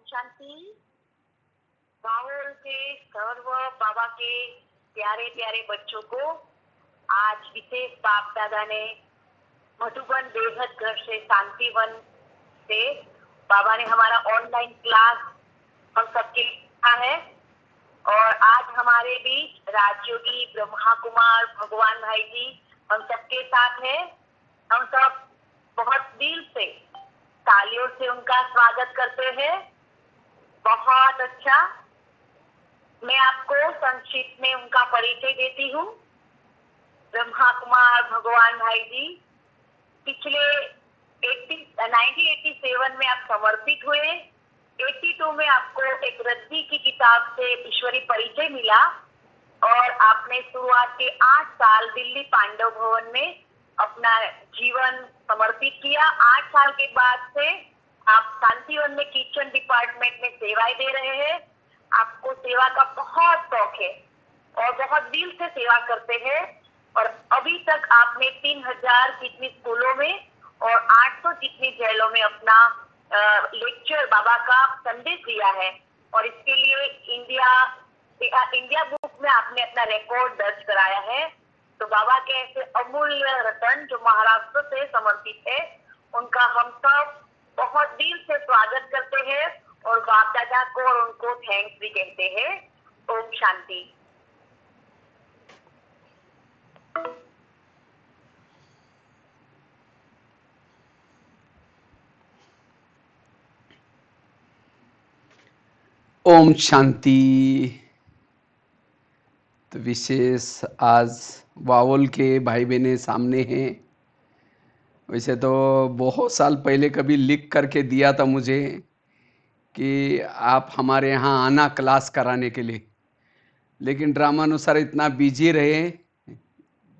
शांति। Bowl के सर्व बाबा के प्यारे प्यारे बच्चों को आज विशेष बाप दादा ने मधुबन बेहद घर से शांतिवन से बाबा ने हमारा ऑनलाइन क्लास हम सबके लिखा है। और आज हमारे बीच राजयोगी ब्रह्मा कुमार भगवान भाई जी हम सबके साथ हैं। हम सब बहुत दिल से तालियों से उनका स्वागत करते हैं। बहुत अच्छा। मैं आपको संक्षिप्त में उनका परिचय देती हूँ। ब्रह्मा कुमार भगवान भाई जी पिछले 1987 में आप समर्पित हुए। 82 में आपको एक रद्दी की किताब से ईश्वरी परिचय मिला और आपने शुरुआत के 8 साल दिल्ली पांडव भवन में अपना जीवन समर्पित किया। 8 साल के बाद से आप शांतिवन में किचन डिपार्टमेंट में सेवाएं दे रहे हैं। आपको सेवा का बहुत शौक है और बहुत दिल से सेवा करते हैं। और अभी तक आपने 3000 जितनी स्कूलों में और 800 जितनी जेलों में अपना लेक्चर बाबा का संदेश दिया है। और इसके लिए इंडिया बुक में आपने अपना रिकॉर्ड दर्ज कराया है। तो बाबा के ऐसे अमूल्य रतन जो महाराष्ट्र से समर्पित है, उनका हम सब बहुत दिल से स्वागत करते हैं और बाप दादा को और उनको थैंक्स भी कहते हैं। ओम शांति। ओम शांति। तो विशेष आज वावल के भाई बहने सामने हैं। वैसे तो बहुत साल पहले कभी लिख करके दिया था मुझे कि आप हमारे यहाँ आना क्लास कराने के लिए, लेकिन ड्रामानुसार इतना बिजी रहे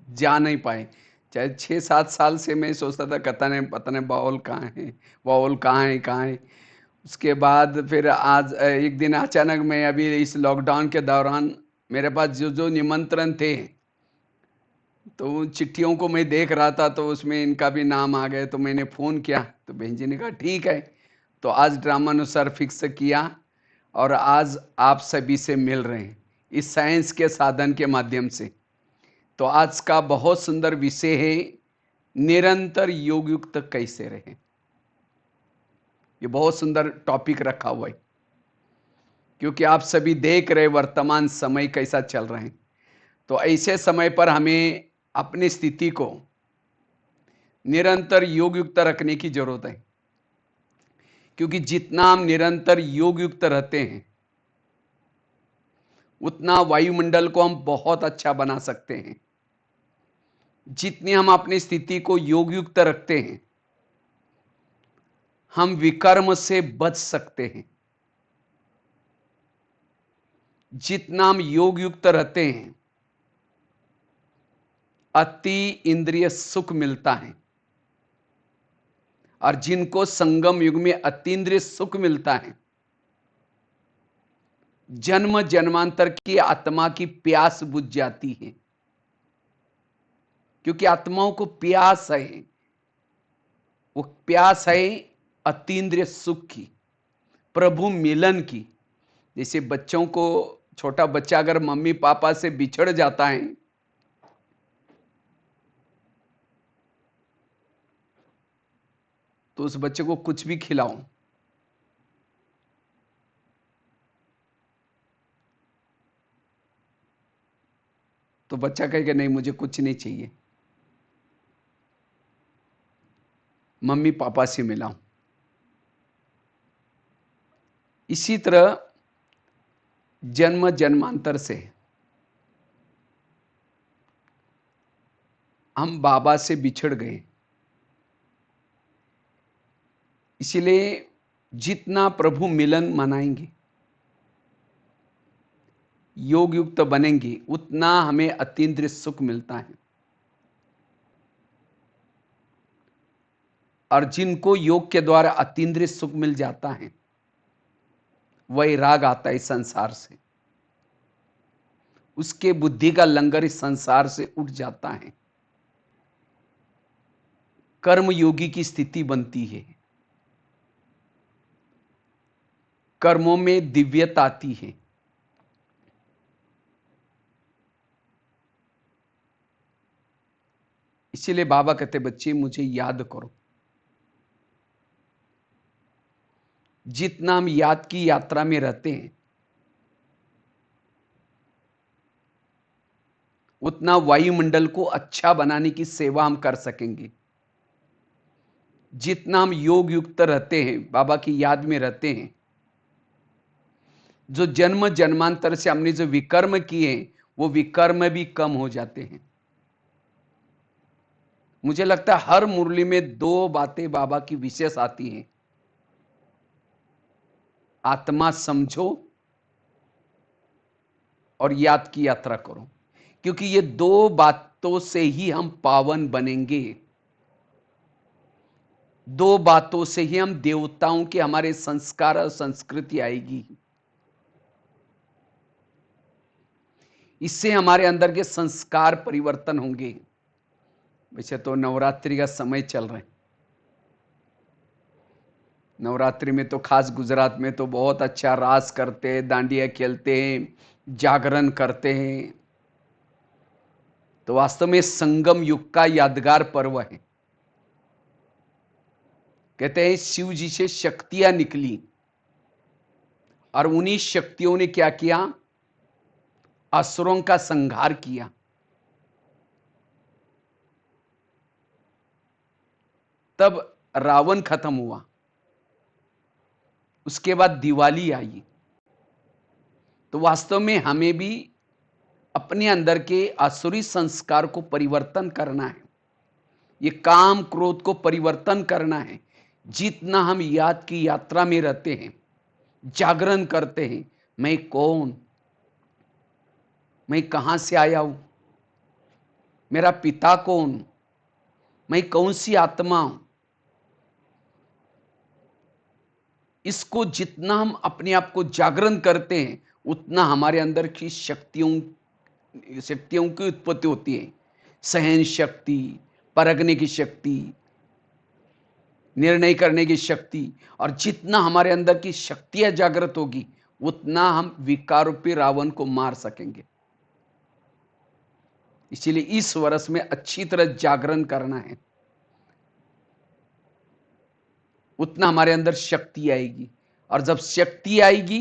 जा नहीं पाए। चाहे 6-7 साल से मैं सोचता था पता नहीं वावल कहाँ है, वावल कहाँ है। उसके बाद फिर आज एक दिन अचानक मैं अभी इस लॉकडाउन के दौरान मेरे पास जो निमंत्रण थे तो उन चिट्ठियों को मैं देख रहा था, तो उसमें इनका भी नाम आ गया। तो मैंने फ़ोन किया तो बहन जी ने कहा ठीक है। तो आज ड्रामानुसार फिक्स किया और आज आप सभी से मिल रहे हैं इस साइंस के साधन के माध्यम से। तो आज का बहुत सुंदर विषय है, निरंतर योग युक्त कैसे रहें। ये बहुत सुंदर टॉपिक रखा हुआ है, क्योंकि आप सभी देख रहे वर्तमान समय कैसा चल रहे हैं। तो ऐसे समय पर हमें अपनी स्थिति को निरंतर योग युक्त रखने की जरूरत है, क्योंकि जितना हम निरंतर योग युक्त रहते हैं उतना वायुमंडल को हम बहुत अच्छा बना सकते हैं। जितनी हम अपनी स्थिति को योग युक्त रखते हैं हम विकर्म से बच सकते हैं। जितना हम योग युक्त रहते हैं अति इंद्रिय सुख मिलता है, और जिनको संगम युग में अतीन्द्रिय सुख मिलता है, जन्म जन्मांतर की आत्मा की प्यास बुझ जाती है। क्योंकि आत्माओं को प्यास है, वो प्यास है अतीन्द्रिय सुख की, प्रभु मिलन की। जैसे बच्चों को, छोटा बच्चा अगर मम्मी पापा से बिछड़ जाता है तो उस बच्चे को कुछ भी खिलाओ तो बच्चा कहेगा नहीं मुझे कुछ नहीं चाहिए, मम्मी पापा से मिलाओ। इसी तरह जन्म जन्मांतर से हम बाबा से बिछड़ गए। इसलिए जितना प्रभु मिलन मनाएंगे, योग युक्त बनेंगे, उतना हमें अतीन्द्रिय सुख मिलता है। और जिनको योग के द्वारा अतीन्द्रिय सुख मिल जाता है, वही राग आता है संसार से, उसके बुद्धि का लंगर इस संसार से उठ जाता है, कर्म योगी की स्थिति बनती है। कर्मों में दिव्यता आती है। इसीलिए बाबा कहते बच्चे मुझे याद करो। जितना हम याद की यात्रा में रहते हैं उतना वायुमंडल को अच्छा बनाने की सेवा हम कर सकेंगे। जितना हम योग युक्त रहते हैं, बाबा की याद में रहते हैं, जो जन्म जन्मांतर से हमने जो विकर्म किए वो विकर्म भी कम हो जाते हैं। मुझे लगता है हर मुरली में दो बातें बाबा की विशेष आती हैं। आत्मा समझो और याद की यात्रा करो, क्योंकि ये दो बातों से ही हम पावन बनेंगे। दो बातों से ही हम देवताओं के हमारे संस्कार और संस्कृति आएगी। इससे हमारे अंदर के संस्कार परिवर्तन होंगे। वैसे तो नवरात्रि का समय चल रहा है। नवरात्रि में तो खास गुजरात में तो बहुत अच्छा रास करते हैं, डांडिया खेलते हैं, जागरण करते हैं। तो वास्तव में संगम युग का यादगार पर्व है। कहते हैं शिव जी से शक्तियां निकली और उन्हीं शक्तियों ने क्या किया, असुरों का संहार किया। तब रावण खत्म हुआ। उसके बाद दिवाली आई। तो वास्तव में हमें भी अपने अंदर के आसुरी संस्कार को परिवर्तन करना है। ये काम क्रोध को परिवर्तन करना है। जितना हम याद की यात्रा में रहते हैं, जागरण करते हैं, मैं कौन, मैं कहां से आया हूं, मेरा पिता कौन, मैं कौन सी आत्मा हूं, इसको जितना हम अपने आप को जागरण करते हैं उतना हमारे अंदर की शक्तियों शक्तियों की उत्पत्ति होती है। सहन शक्ति, परखने की शक्ति, निर्णय करने की शक्ति। और जितना हमारे अंदर की शक्तियां जागृत होगी उतना हम विकारोपी रावण को मार सकेंगे। इसीलिए इस वर्ष में अच्छी तरह जागरण करना है, उतना हमारे अंदर शक्ति आएगी। और जब शक्ति आएगी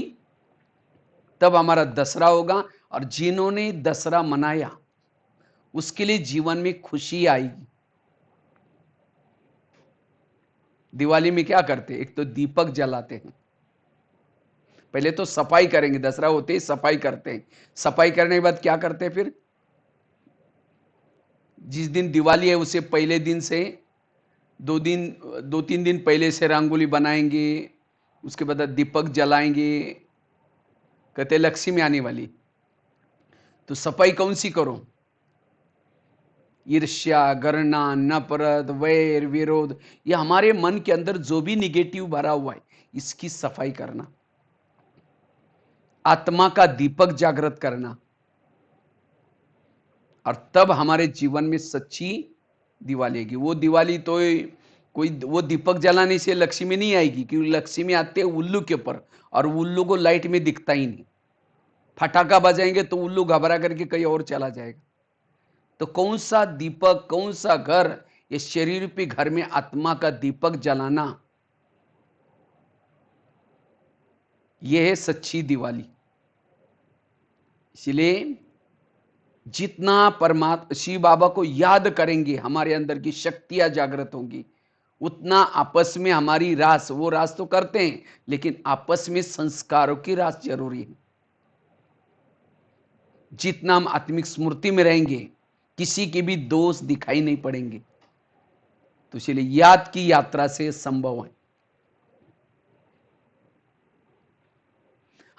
तब हमारा दशहरा होगा। और जिन्होंने दशहरा मनाया उसके लिए जीवन में खुशी आएगी। दिवाली में क्या करते हैं, एक तो दीपक जलाते हैं। पहले तो सफाई करेंगे, दशहरा होते ही सफाई करते हैं। सफाई करने के बाद क्या करते हैं, फिर जिस दिन दिवाली है उससे पहले दिन से 2-3 दिन पहले से रंगोली बनाएंगे। उसके बाद दीपक जलाएंगे। कहते लक्ष्मी आने वाली। तो सफाई कौन सी करो, ईर्ष्या, घृणा, नफरत, वैर, विरोध, ये हमारे मन के अंदर जो भी निगेटिव भरा हुआ है इसकी सफाई करना, आत्मा का दीपक जागृत करना। और तब हमारे जीवन में सच्ची दिवाली आएगी। वो दिवाली तो कोई वो दीपक जलाने से लक्ष्मी नहीं आएगी, क्योंकि लक्ष्मी आते हैं उल्लू के ऊपर और उल्लू को लाइट में दिखता ही नहीं। फटाका बजाएंगे तो उल्लू घबरा करके कहीं और चला जाएगा। तो कौन सा दीपक, कौन सा घर, ये शरीर पे घर में आत्मा का दीपक जलाना, यह है सच्ची दिवाली। इसलिए जितना परमात्मा शिव बाबा को याद करेंगे हमारे अंदर की शक्तियां जागृत होंगी, उतना आपस में हमारी रास, वो रास तो करते हैं लेकिन आपस में संस्कारों की रास जरूरी है। जितना हम आत्मिक स्मृति में रहेंगे किसी के भी दोष दिखाई नहीं पड़ेंगे। तो इसलिए याद की यात्रा से संभव है।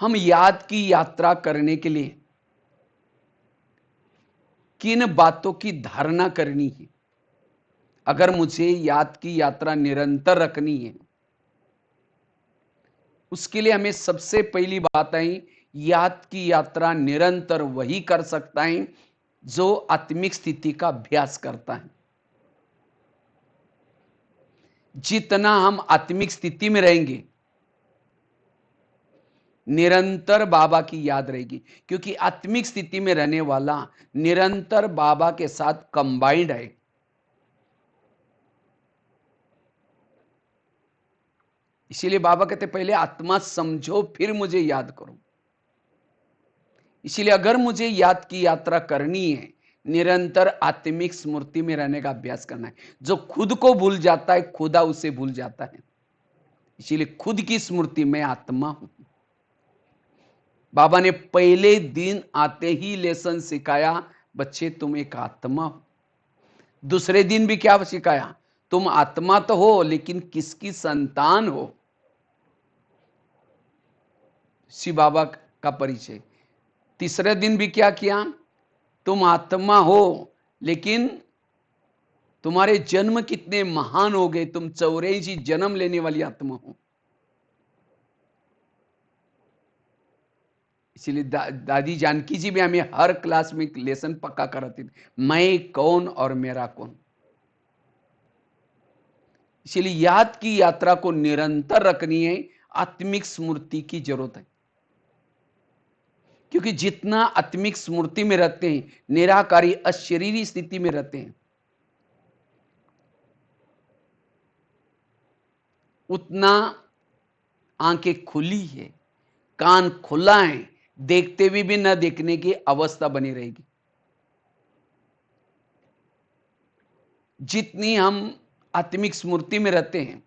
हम याद की यात्रा करने के लिए किन बातों की धारणा करनी है। अगर मुझे याद की यात्रा निरंतर रखनी है, उसके लिए हमें सबसे पहली बात आई, याद की यात्रा निरंतर वही कर सकता है जो आत्मिक स्थिति का अभ्यास करता है। जितना हम आत्मिक स्थिति में रहेंगे निरंतर बाबा की याद रहेगी, क्योंकि आत्मिक स्थिति में रहने वाला निरंतर बाबा के साथ कंबाइंड है। इसीलिए बाबा कहते पहले आत्मा समझो फिर मुझे याद करो। इसीलिए अगर मुझे याद की यात्रा करनी है, निरंतर आत्मिक स्मृति में रहने का अभ्यास करना है। जो खुद को भूल जाता है, खुदा उसे भूल जाता है। इसीलिए खुद की स्मृति में आत्मा हूं। बाबा ने पहले दिन आते ही लेसन सिखाया, बच्चे तुम एक आत्मा हो। दूसरे दिन भी क्या सिखाया, तुम आत्मा तो हो लेकिन किसकी संतान हो। शिव बाबा का परिचय। तीसरे दिन भी क्या किया, तुम आत्मा हो लेकिन तुम्हारे जन्म कितने महान हो गए, तुम 84 जन्म लेने वाली आत्मा हो। इसीलिए दादी जानकी जी भी हमें हर क्लास में एक लेसन पक्का कराती थी, मैं कौन और मेरा कौन। इसीलिए याद की यात्रा को निरंतर रखनी है, आत्मिक स्मृति की जरूरत है। क्योंकि जितना आत्मिक स्मृति में रहते हैं, निराकारी अशरीरी स्थिति में रहते हैं, उतना आंखें खुली है, कान खुला है, देखते हुए भी न देखने की अवस्था बनी रहेगी। जितनी हम आत्मिक स्मृति में रहते हैं,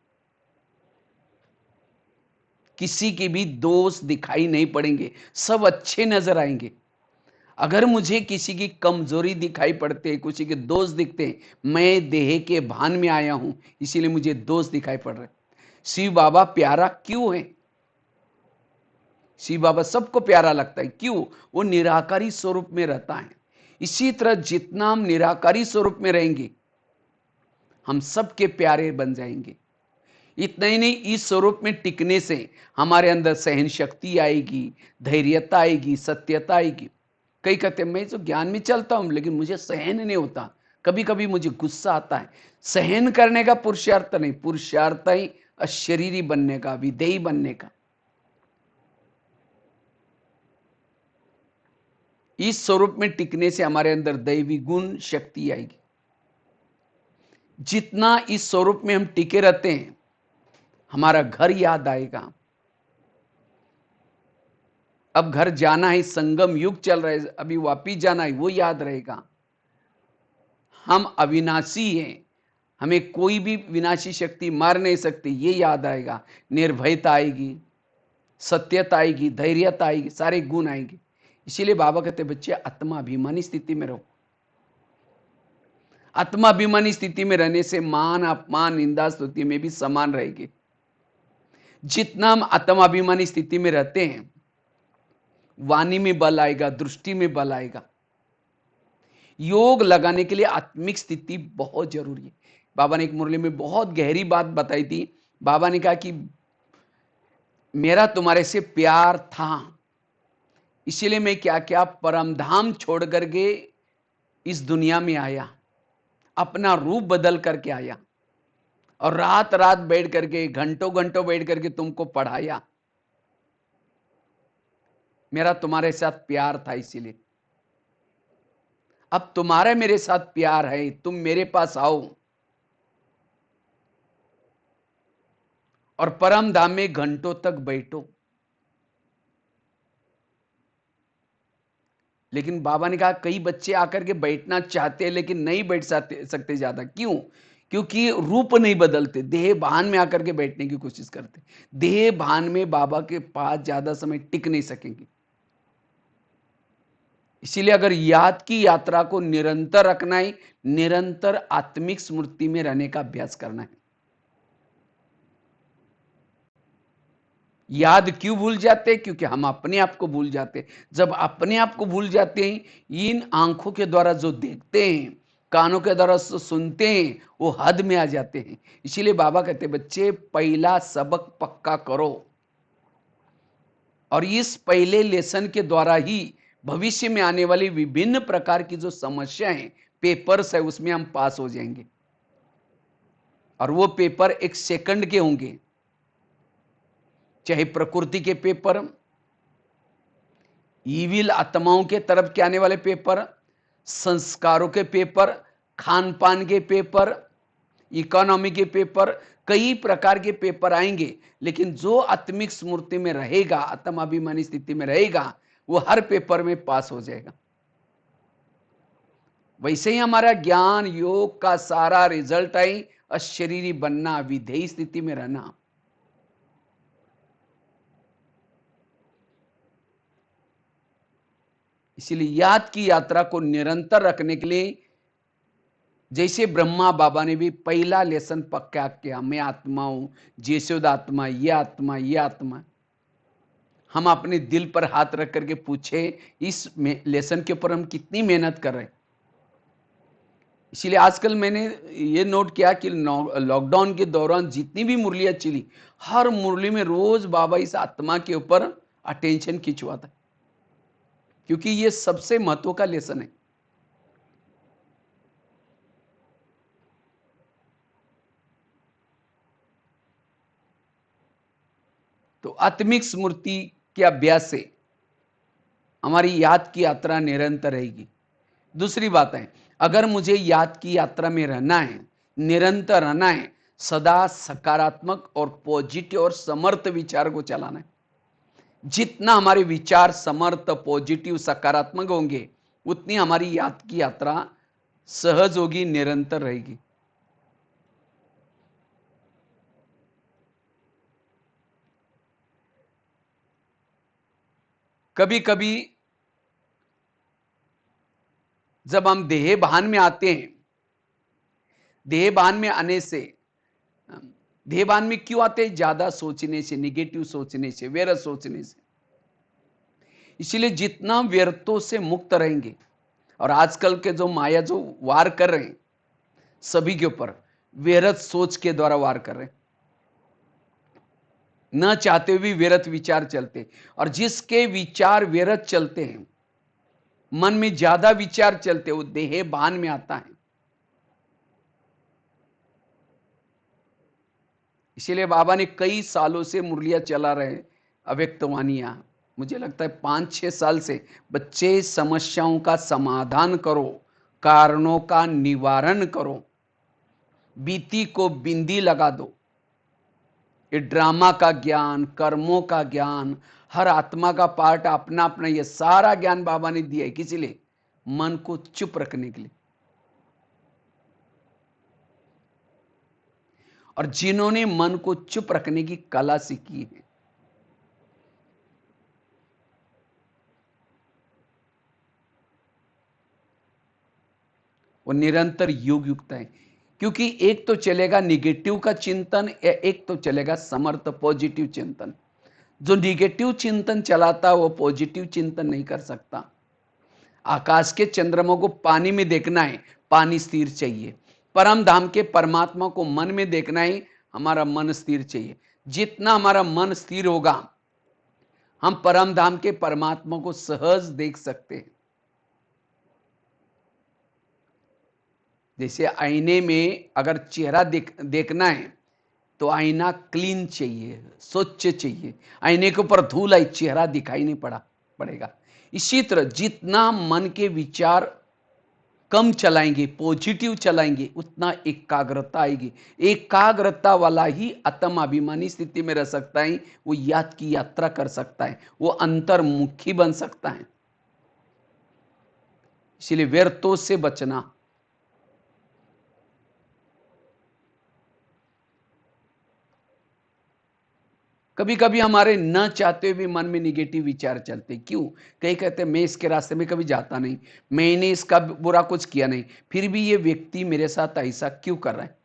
किसी के भी दोष दिखाई नहीं पड़ेंगे, सब अच्छे नजर आएंगे। अगर मुझे किसी की कमजोरी दिखाई पड़ते हैं, किसी के दोष दिखते हैं, मैं देह के भान में आया हूं, इसीलिए मुझे दोष दिखाई पड़ रहे। शिव बाबा प्यारा क्यों है? शिव बाबा सबको प्यारा लगता है, क्यों? वो निराकारी स्वरूप में रहता है। इसी तरह जितना हम निराकारी स्वरूप में रहेंगे, हम सबके प्यारे बन जाएंगे। इतना ही नहीं, इस स्वरूप में टिकने से हमारे अंदर सहन शक्ति आएगी, धैर्यता आएगी, सत्यता आएगी। कई कहते हैं मैं तो ज्ञान में चलता हूं लेकिन मुझे सहन नहीं होता, कभी कभी मुझे गुस्सा आता है। सहन करने का पुरुषार्थ नहीं, पुरुषार्थ ही अशरीरी बनने का, विधेयी बनने का। इस स्वरूप में टिकने से हमारे अंदर दैवी गुण शक्ति आएगी। जितना इस स्वरूप में हम टिके रहते हैं, हमारा घर याद आएगा। अब घर जाना है, संगम युग चल रहा है, अभी वापिस जाना है, वो याद रहेगा। हम अविनाशी हैं, हमें कोई भी विनाशी शक्ति मार नहीं सकती, ये याद आएगा। निर्भयता आएगी, सत्यता आएगी, धैर्यता आएगी, सारे गुण आएंगे। इसीलिए बाबा कहते बच्चे आत्माभिमानी स्थिति में रहो। आत्माभिमानी स्थिति में रहने से मान अपमान निंदा स्तुति में भी समान रहेगी। जितना हम आत्माभिमानी स्थिति में रहते हैं, वाणी में बल आएगा, दृष्टि में बल आएगा। योग लगाने के लिए आत्मिक स्थिति बहुत जरूरी है। बाबा ने एक मुरली में बहुत गहरी बात बताई थी। बाबा ने कहा कि मेरा तुम्हारे से प्यार था, इसीलिए मैं क्या क्या परम धाम छोड़ करके इस दुनिया में आया, अपना रूप बदल करके आया, और रात रात बैठ करके, घंटों घंटों बैठ करके तुमको पढ़ाया। मेरा तुम्हारे साथ प्यार था, इसीलिए अब तुम्हारा मेरे साथ प्यार है, तुम मेरे पास आओ और परम धाम में घंटों तक बैठो। लेकिन बाबा ने कहा कई बच्चे आकर के बैठना चाहते हैं लेकिन नहीं बैठ सकते ज्यादा। क्यों? क्योंकि रूप नहीं बदलते, देह भान में आकर के बैठने की कोशिश करते। देह भान में बाबा के पास ज्यादा समय टिक नहीं सकेंगे। इसीलिए अगर याद की यात्रा को निरंतर रखना है, निरंतर आत्मिक स्मृति में रहने का अभ्यास करना है। याद क्यों भूल जाते हैं? क्योंकि हम अपने आप को भूल जाते हैं। जब अपने आप को भूल जाते हैं, इन आंखों के द्वारा जो देखते हैं, कानों के द्वारा जो सुनते हैं, वो हद में आ जाते हैं। इसीलिए बाबा कहते हैं बच्चे पहला सबक पक्का करो, और इस पहले लेसन के द्वारा ही भविष्य में आने वाली विभिन्न प्रकार की जो समस्याएं हैं, पेपर्स है, उसमें हम पास हो जाएंगे। और वो पेपर एक सेकंड के होंगे, चाहे प्रकृति के पेपर, ईविल आत्माओं के तरफ के आने वाले पेपर, संस्कारों के पेपर, खान पान के पेपर, इकोनॉमी के पेपर, कई प्रकार के पेपर आएंगे। लेकिन जो आत्मिक स्मृति में रहेगा, आत्माभिमानी स्थिति में रहेगा, वो हर पेपर में पास हो जाएगा। वैसे ही हमारा ज्ञान योग का सारा रिजल्ट है अशरीरी बनना, विधेयी स्थिति में रहना। इसीलिए याद की यात्रा को निरंतर रखने के लिए, जैसे ब्रह्मा बाबा ने भी पहला लेसन पक्का किया, मैं आत्मा हूं, जयशोद आत्मा, ये आत्मा, ये आत्मा। हम अपने दिल पर हाथ रख करके पूछे, इस लेसन के ऊपर हम कितनी मेहनत कर रहे हैं। इसीलिए आजकल मैंने ये नोट किया कि लॉकडाउन के दौरान जितनी भी मुरलियां चली, हर मुरली में रोज बाबा इस आत्मा के ऊपर अटेंशन खिंचवाता है, क्योंकि ये सबसे महत्व का लेसन है। तो आत्मिक स्मृति के अभ्यास से हमारी याद की यात्रा निरंतर रहेगी। दूसरी बात है, अगर मुझे याद की यात्रा में रहना है, निरंतर रहना है, सदा सकारात्मक और पॉजिटिव और समर्थ विचार को चलाना है। जितना हमारे विचार समर्थ, पॉजिटिव, सकारात्मक होंगे, उतनी हमारी याद की यात्रा सहज होगी, निरंतर रहेगी। कभी कभी जब हम देह भान में आते हैं, देह भान में आने से, देह भान में क्यों आते हैं? ज्यादा सोचने से, निगेटिव सोचने से, व्यर्थ सोचने से। इसलिए जितना व्यर्थों से मुक्त रहेंगे, और आजकल के जो माया जो वार कर रहे हैं सभी के ऊपर, व्यर्थ सोच के द्वारा वार कर रहे हैं, न चाहते हुए भी व्यर्थ विचार चलते। और जिसके विचार व्यर्थ चलते हैं, मन में ज्यादा विचार चलते, वो देह भान में आता है। इसीलिए बाबा ने कई सालों से मुरलियां चला रहे, अव्यक्तवाणियां, मुझे लगता है 5-6 साल से, बच्चे समस्याओं का समाधान करो, कारणों का निवारण करो, बीती को बिंदी लगा दो। ये ड्रामा का ज्ञान, कर्मों का ज्ञान, हर आत्मा का पार्ट अपना अपना, ये सारा ज्ञान बाबा ने दिया है किसी लिए? मन को चुप रखने के लिए। और जिन्होंने मन को चुप रखने की कला सीखी है, वो निरंतर योग युक्त है। क्योंकि एक तो चलेगा निगेटिव का चिंतन, एक तो चलेगा समर्थ पॉजिटिव चिंतन। जो निगेटिव चिंतन चलाता वो पॉजिटिव चिंतन नहीं कर सकता। आकाश के चंद्रमा को पानी में देखना है, पानी स्थिर चाहिए। परम धाम के परमात्मा को मन में देखना है, हमारा मन स्थिर चाहिए। जितना हमारा मन स्थिर होगा, हम परम धाम के परमात्मा को सहज देख सकते हैं। जैसे आईने में अगर चेहरा देखना है, तो आईना क्लीन चाहिए, स्वच्छ चाहिए। आईने के ऊपर धूल आई, चेहरा दिखाई नहीं पड़ेगा। इसी तरह जितना मन के विचार कम चलाएंगे, पॉजिटिव चलाएंगे, उतना एकाग्रता आएगी। एकाग्रता वाला ही आत्माभिमानी स्थिति में रह सकता है, वो याद की यात्रा कर सकता है, वो अंतर्मुखी बन सकता है। इसलिए व्यर्थों से बचना। कभी कभी हमारे न चाहते हुए भी मन में निगेटिव विचार चलते। क्यों? कई कहते हैं मैं इसके रास्ते में कभी जाता नहीं, मैंने इसका बुरा कुछ किया नहीं, फिर भी ये व्यक्ति मेरे साथ ऐसा क्यों कर रहा है?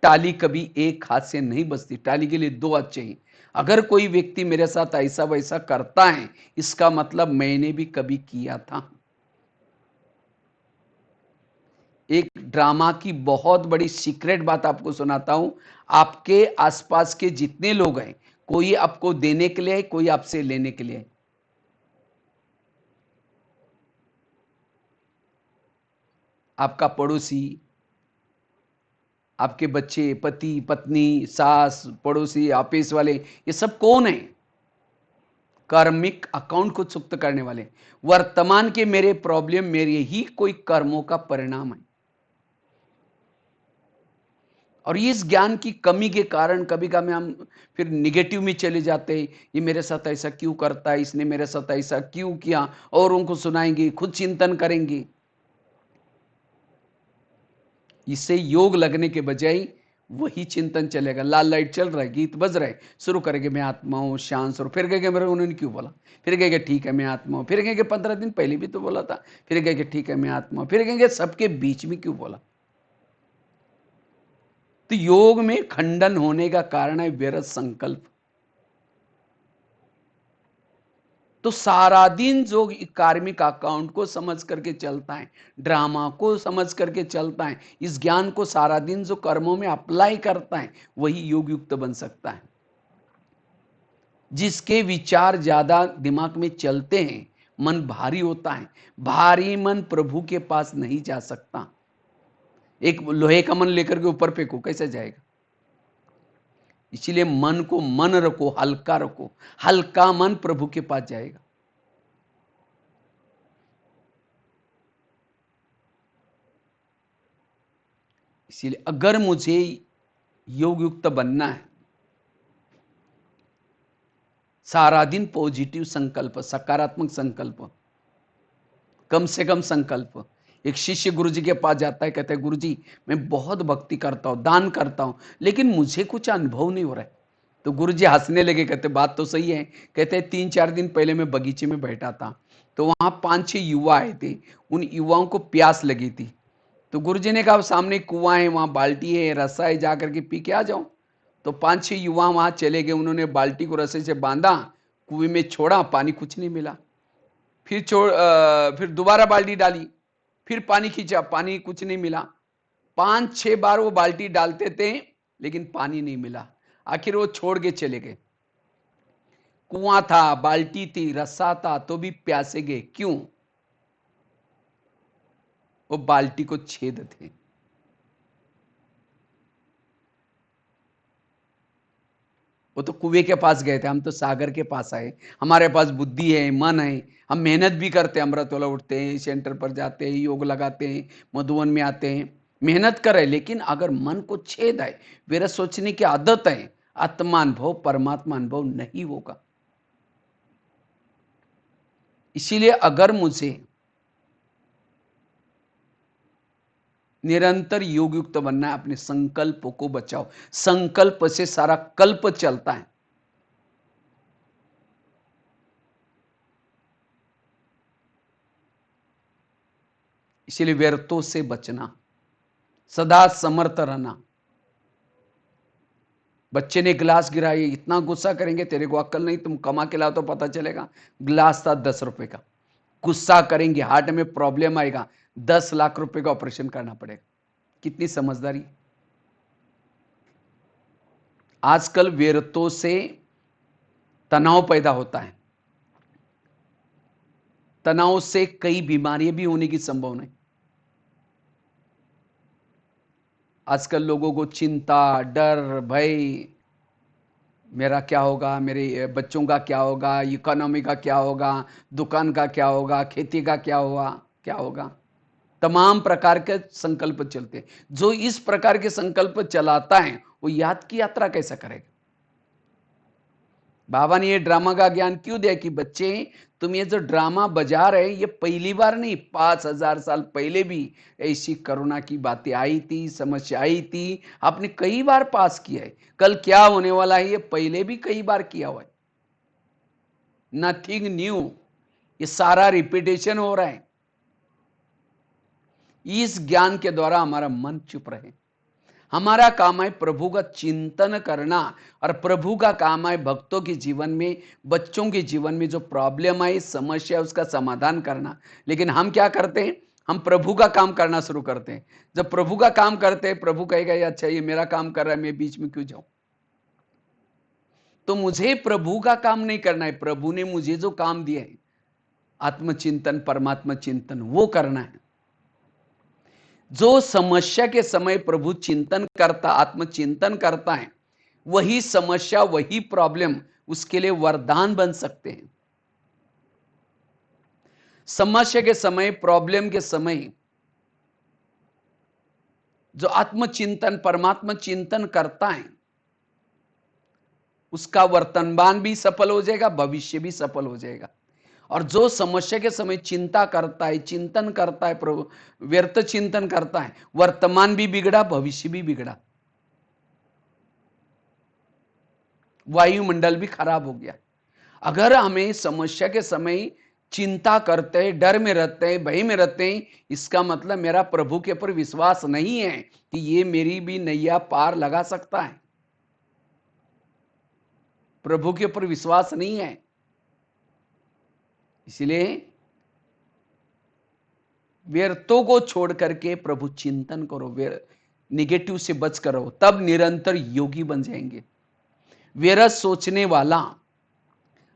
टाली कभी एक हाथ से नहीं बजती, टाली के लिए 2 हाथ चाहिए। अगर कोई व्यक्ति मेरे साथ ऐसा वैसा करता है, इसका मतलब मैंने भी कभी किया था। एक ड्रामा की बहुत बड़ी सीक्रेट बात आपको सुनाता हूं। आपके आसपास के जितने लोग हैं, कोई आपको देने के लिए है, कोई आपसे लेने के लिए है। आपका पड़ोसी, आपके बच्चे, पति पत्नी, सास, पड़ोसी, ऑफिस वाले, ये सब कौन है? कार्मिक अकाउंट को चुक्त करने वाले। वर्तमान के मेरे प्रॉब्लम मेरे ही कोई कर्मों का परिणाम है। और इस ज्ञान की कमी के कारण कभी कभी हम फिर निगेटिव में चले जाते हैं। ये मेरे साथ ऐसा क्यों करता है, इसने मेरे साथ ऐसा क्यों किया, और उनको सुनाएंगे, खुद चिंतन करेंगे। इससे योग लगने के बजाय वही चिंतन चलेगा। लाल लाइट चल रहा है, गीत बज रहा है, शुरू करेंगे मैं आत्मा हूं, शांत, और फिर कहेंगे मेरे उन्होंने क्यों बोला, फिर कहेंगे ठीक है मैं आत्मा हूं, फिर कहेंगे 15 दिन पहले भी तो बोला था, फिर कहेंगे ठीक है मैं आत्मा हूं, फिर कहेंगे सबके बीच में क्यों बोला। तो योग में खंडन होने का कारण है व्यर्थ संकल्प। तो सारा दिन जो कार्मिक अकाउंट को समझ करके चलता है, ड्रामा को समझ करके चलता है, इस ज्ञान को सारा दिन जो कर्मों में अप्लाई करता है, वही योग युक्त बन सकता है। जिसके विचार ज्यादा दिमाग में चलते हैं, मन भारी होता है, भारी मन प्रभु के पास नहीं जा सकता। एक लोहे का मन लेकर के ऊपर फेंको, कैसे जाएगा। इसीलिए मन को मन रखो, हल्का रखो, हल्का मन प्रभु के पास जाएगा। इसीलिए अगर मुझे योग युक्त बनना है, सारा दिन पॉजिटिव संकल्प, सकारात्मक संकल्प, कम से कम संकल्प। एक शिष्य गुरुजी के पास जाता है, कहता है गुरुजी मैं बहुत भक्ति करता हूं, दान करता हूं, लेकिन मुझे कुछ अनुभव नहीं हो रहा है। तो गुरुजी हंसने लगे, कहते बात तो सही है। कहते हैं 3-4 दिन पहले मैं बगीचे में बैठा था, तो वहां 5-6 युवा आए थे, उन युवाओं को प्यास लगी थी। तो गुरुजी ने कहा सामने कुआं है, वहां बाल्टी है, रस्सा है, जा करके पी के आ जाओ। तो 5-6 युवा वहां चले गए, उन्होंने बाल्टी को रस्से से बांधा, कुएं में छोड़ा, पानी कुछ नहीं मिला। फिर दोबारा बाल्टी डाली, फिर पानी खींचा, पानी कुछ नहीं मिला। 5-6 बार वो बाल्टी डालते थे, लेकिन पानी नहीं मिला। आखिर वो छोड़ के चले गए। कुआं था, बाल्टी थी, रस्सा था, तो भी प्यासे गए। क्यों? वो बाल्टी को छेद थे। वो तो कुएं के पास गए थे, हम तो सागर के पास आए। हमारे पास बुद्धि है, मन है, हम मेहनत भी करते हैं, अमृतवाला उठते हैं, सेंटर पर जाते हैं, योग लगाते हैं, मधुवन में आते हैं, मेहनत कर रहे हैं। लेकिन अगर मन को छेद है, मेरा सोचने की आदत है, आत्मा अनुभव, परमात्मा अनुभव नहीं होगा। इसीलिए अगर मुझे निरंतर योग युक्त बनना है, अपने संकल्प को बचाओ। संकल्प से सारा कल्प चलता है। इसीलिए व्यर्थों से बचना, सदा समर्थ रहना। बच्चे ने गिलास गिराई, इतना गुस्सा करेंगे, तेरे को अक्ल नहीं, तुम कमा के लाओ तो पता चलेगा। गिलास था 10 रुपए का, गुस्सा करेंगे, हार्ट में प्रॉब्लम आएगा, 10 लाख रुपए का ऑपरेशन करना पड़ेगा। कितनी समझदारी। आजकल व्यर्थों से तनाव पैदा होता है, तनाव से कई बीमारियां भी होने की संभावना है। आजकल लोगों को चिंता, डर, भय, मेरा क्या होगा, मेरे बच्चों का क्या होगा, इकोनॉमी का क्या होगा, दुकान का क्या होगा, खेती का क्या होगा। तमाम प्रकार के संकल्प चलते हैं। जो इस प्रकार के संकल्प चलाता है, वो याद की यात्रा कैसे करेगा। बाबा ने ये ड्रामा का ज्ञान क्यों दिया कि बच्चे तुम ये जो ड्रामा बजा रहे, ये पहली बार नहीं, 5000 साल पहले भी ऐसी कोरोना की बातें आई थी, समस्या आई थी, आपने कई बार पास किया है। कल क्या होने वाला है, ये पहले भी कई बार किया हुआ है। नथिंग न्यू, ये सारा रिपीटेशन हो रहा है। इस ज्ञान के द्वारा हमारा मन चुप रहे। हमारा काम है प्रभु का चिंतन करना, और प्रभु का काम है भक्तों के जीवन में, बच्चों के जीवन में जो प्रॉब्लम है, समस्या है, उसका समाधान करना। लेकिन हम क्या करते हैं, हम प्रभु का काम करना शुरू करते हैं। जब प्रभु का काम करते हैं, प्रभु कहेगा ये अच्छा, ये मेरा काम कर रहा है, मैं बीच में क्यों जाऊं। तो मुझे प्रभु का काम नहीं करना है, प्रभु ने मुझे जो काम दिया है, आत्मचिंतन, परमात्मा चिंतन, वो करना है। जो समस्या के समय प्रभु चिंतन करता, आत्मचिंतन करता है, वही समस्या, वही प्रॉब्लम उसके लिए वरदान बन सकते हैं। समस्या के समय, प्रॉब्लम के समय जो आत्मचिंतन, परमात्मा चिंतन करता है, उसका वर्तमान भी सफल हो जाएगा, भविष्य भी सफल हो जाएगा। और जो समस्या के समय चिंता करता है, चिंतन करता है, प्रभु व्यर्थ चिंतन करता है, वर्तमान भी बिगड़ा, भविष्य भी बिगड़ा, वायुमंडल भी खराब हो गया। अगर हमें समस्या के समय चिंता करते हैं, डर में रहते हैं, भय में रहते हैं, इसका मतलब मेरा प्रभु के ऊपर विश्वास नहीं है कि ये मेरी भी नैया पार लगा सकता है। प्रभु के ऊपर विश्वास नहीं है। इसलिए व्यर्थों को छोड़ करके प्रभु चिंतन करो, निगेटिव से बच करो, तब निरंतर योगी बन जाएंगे। व्यर्थ सोचने वाला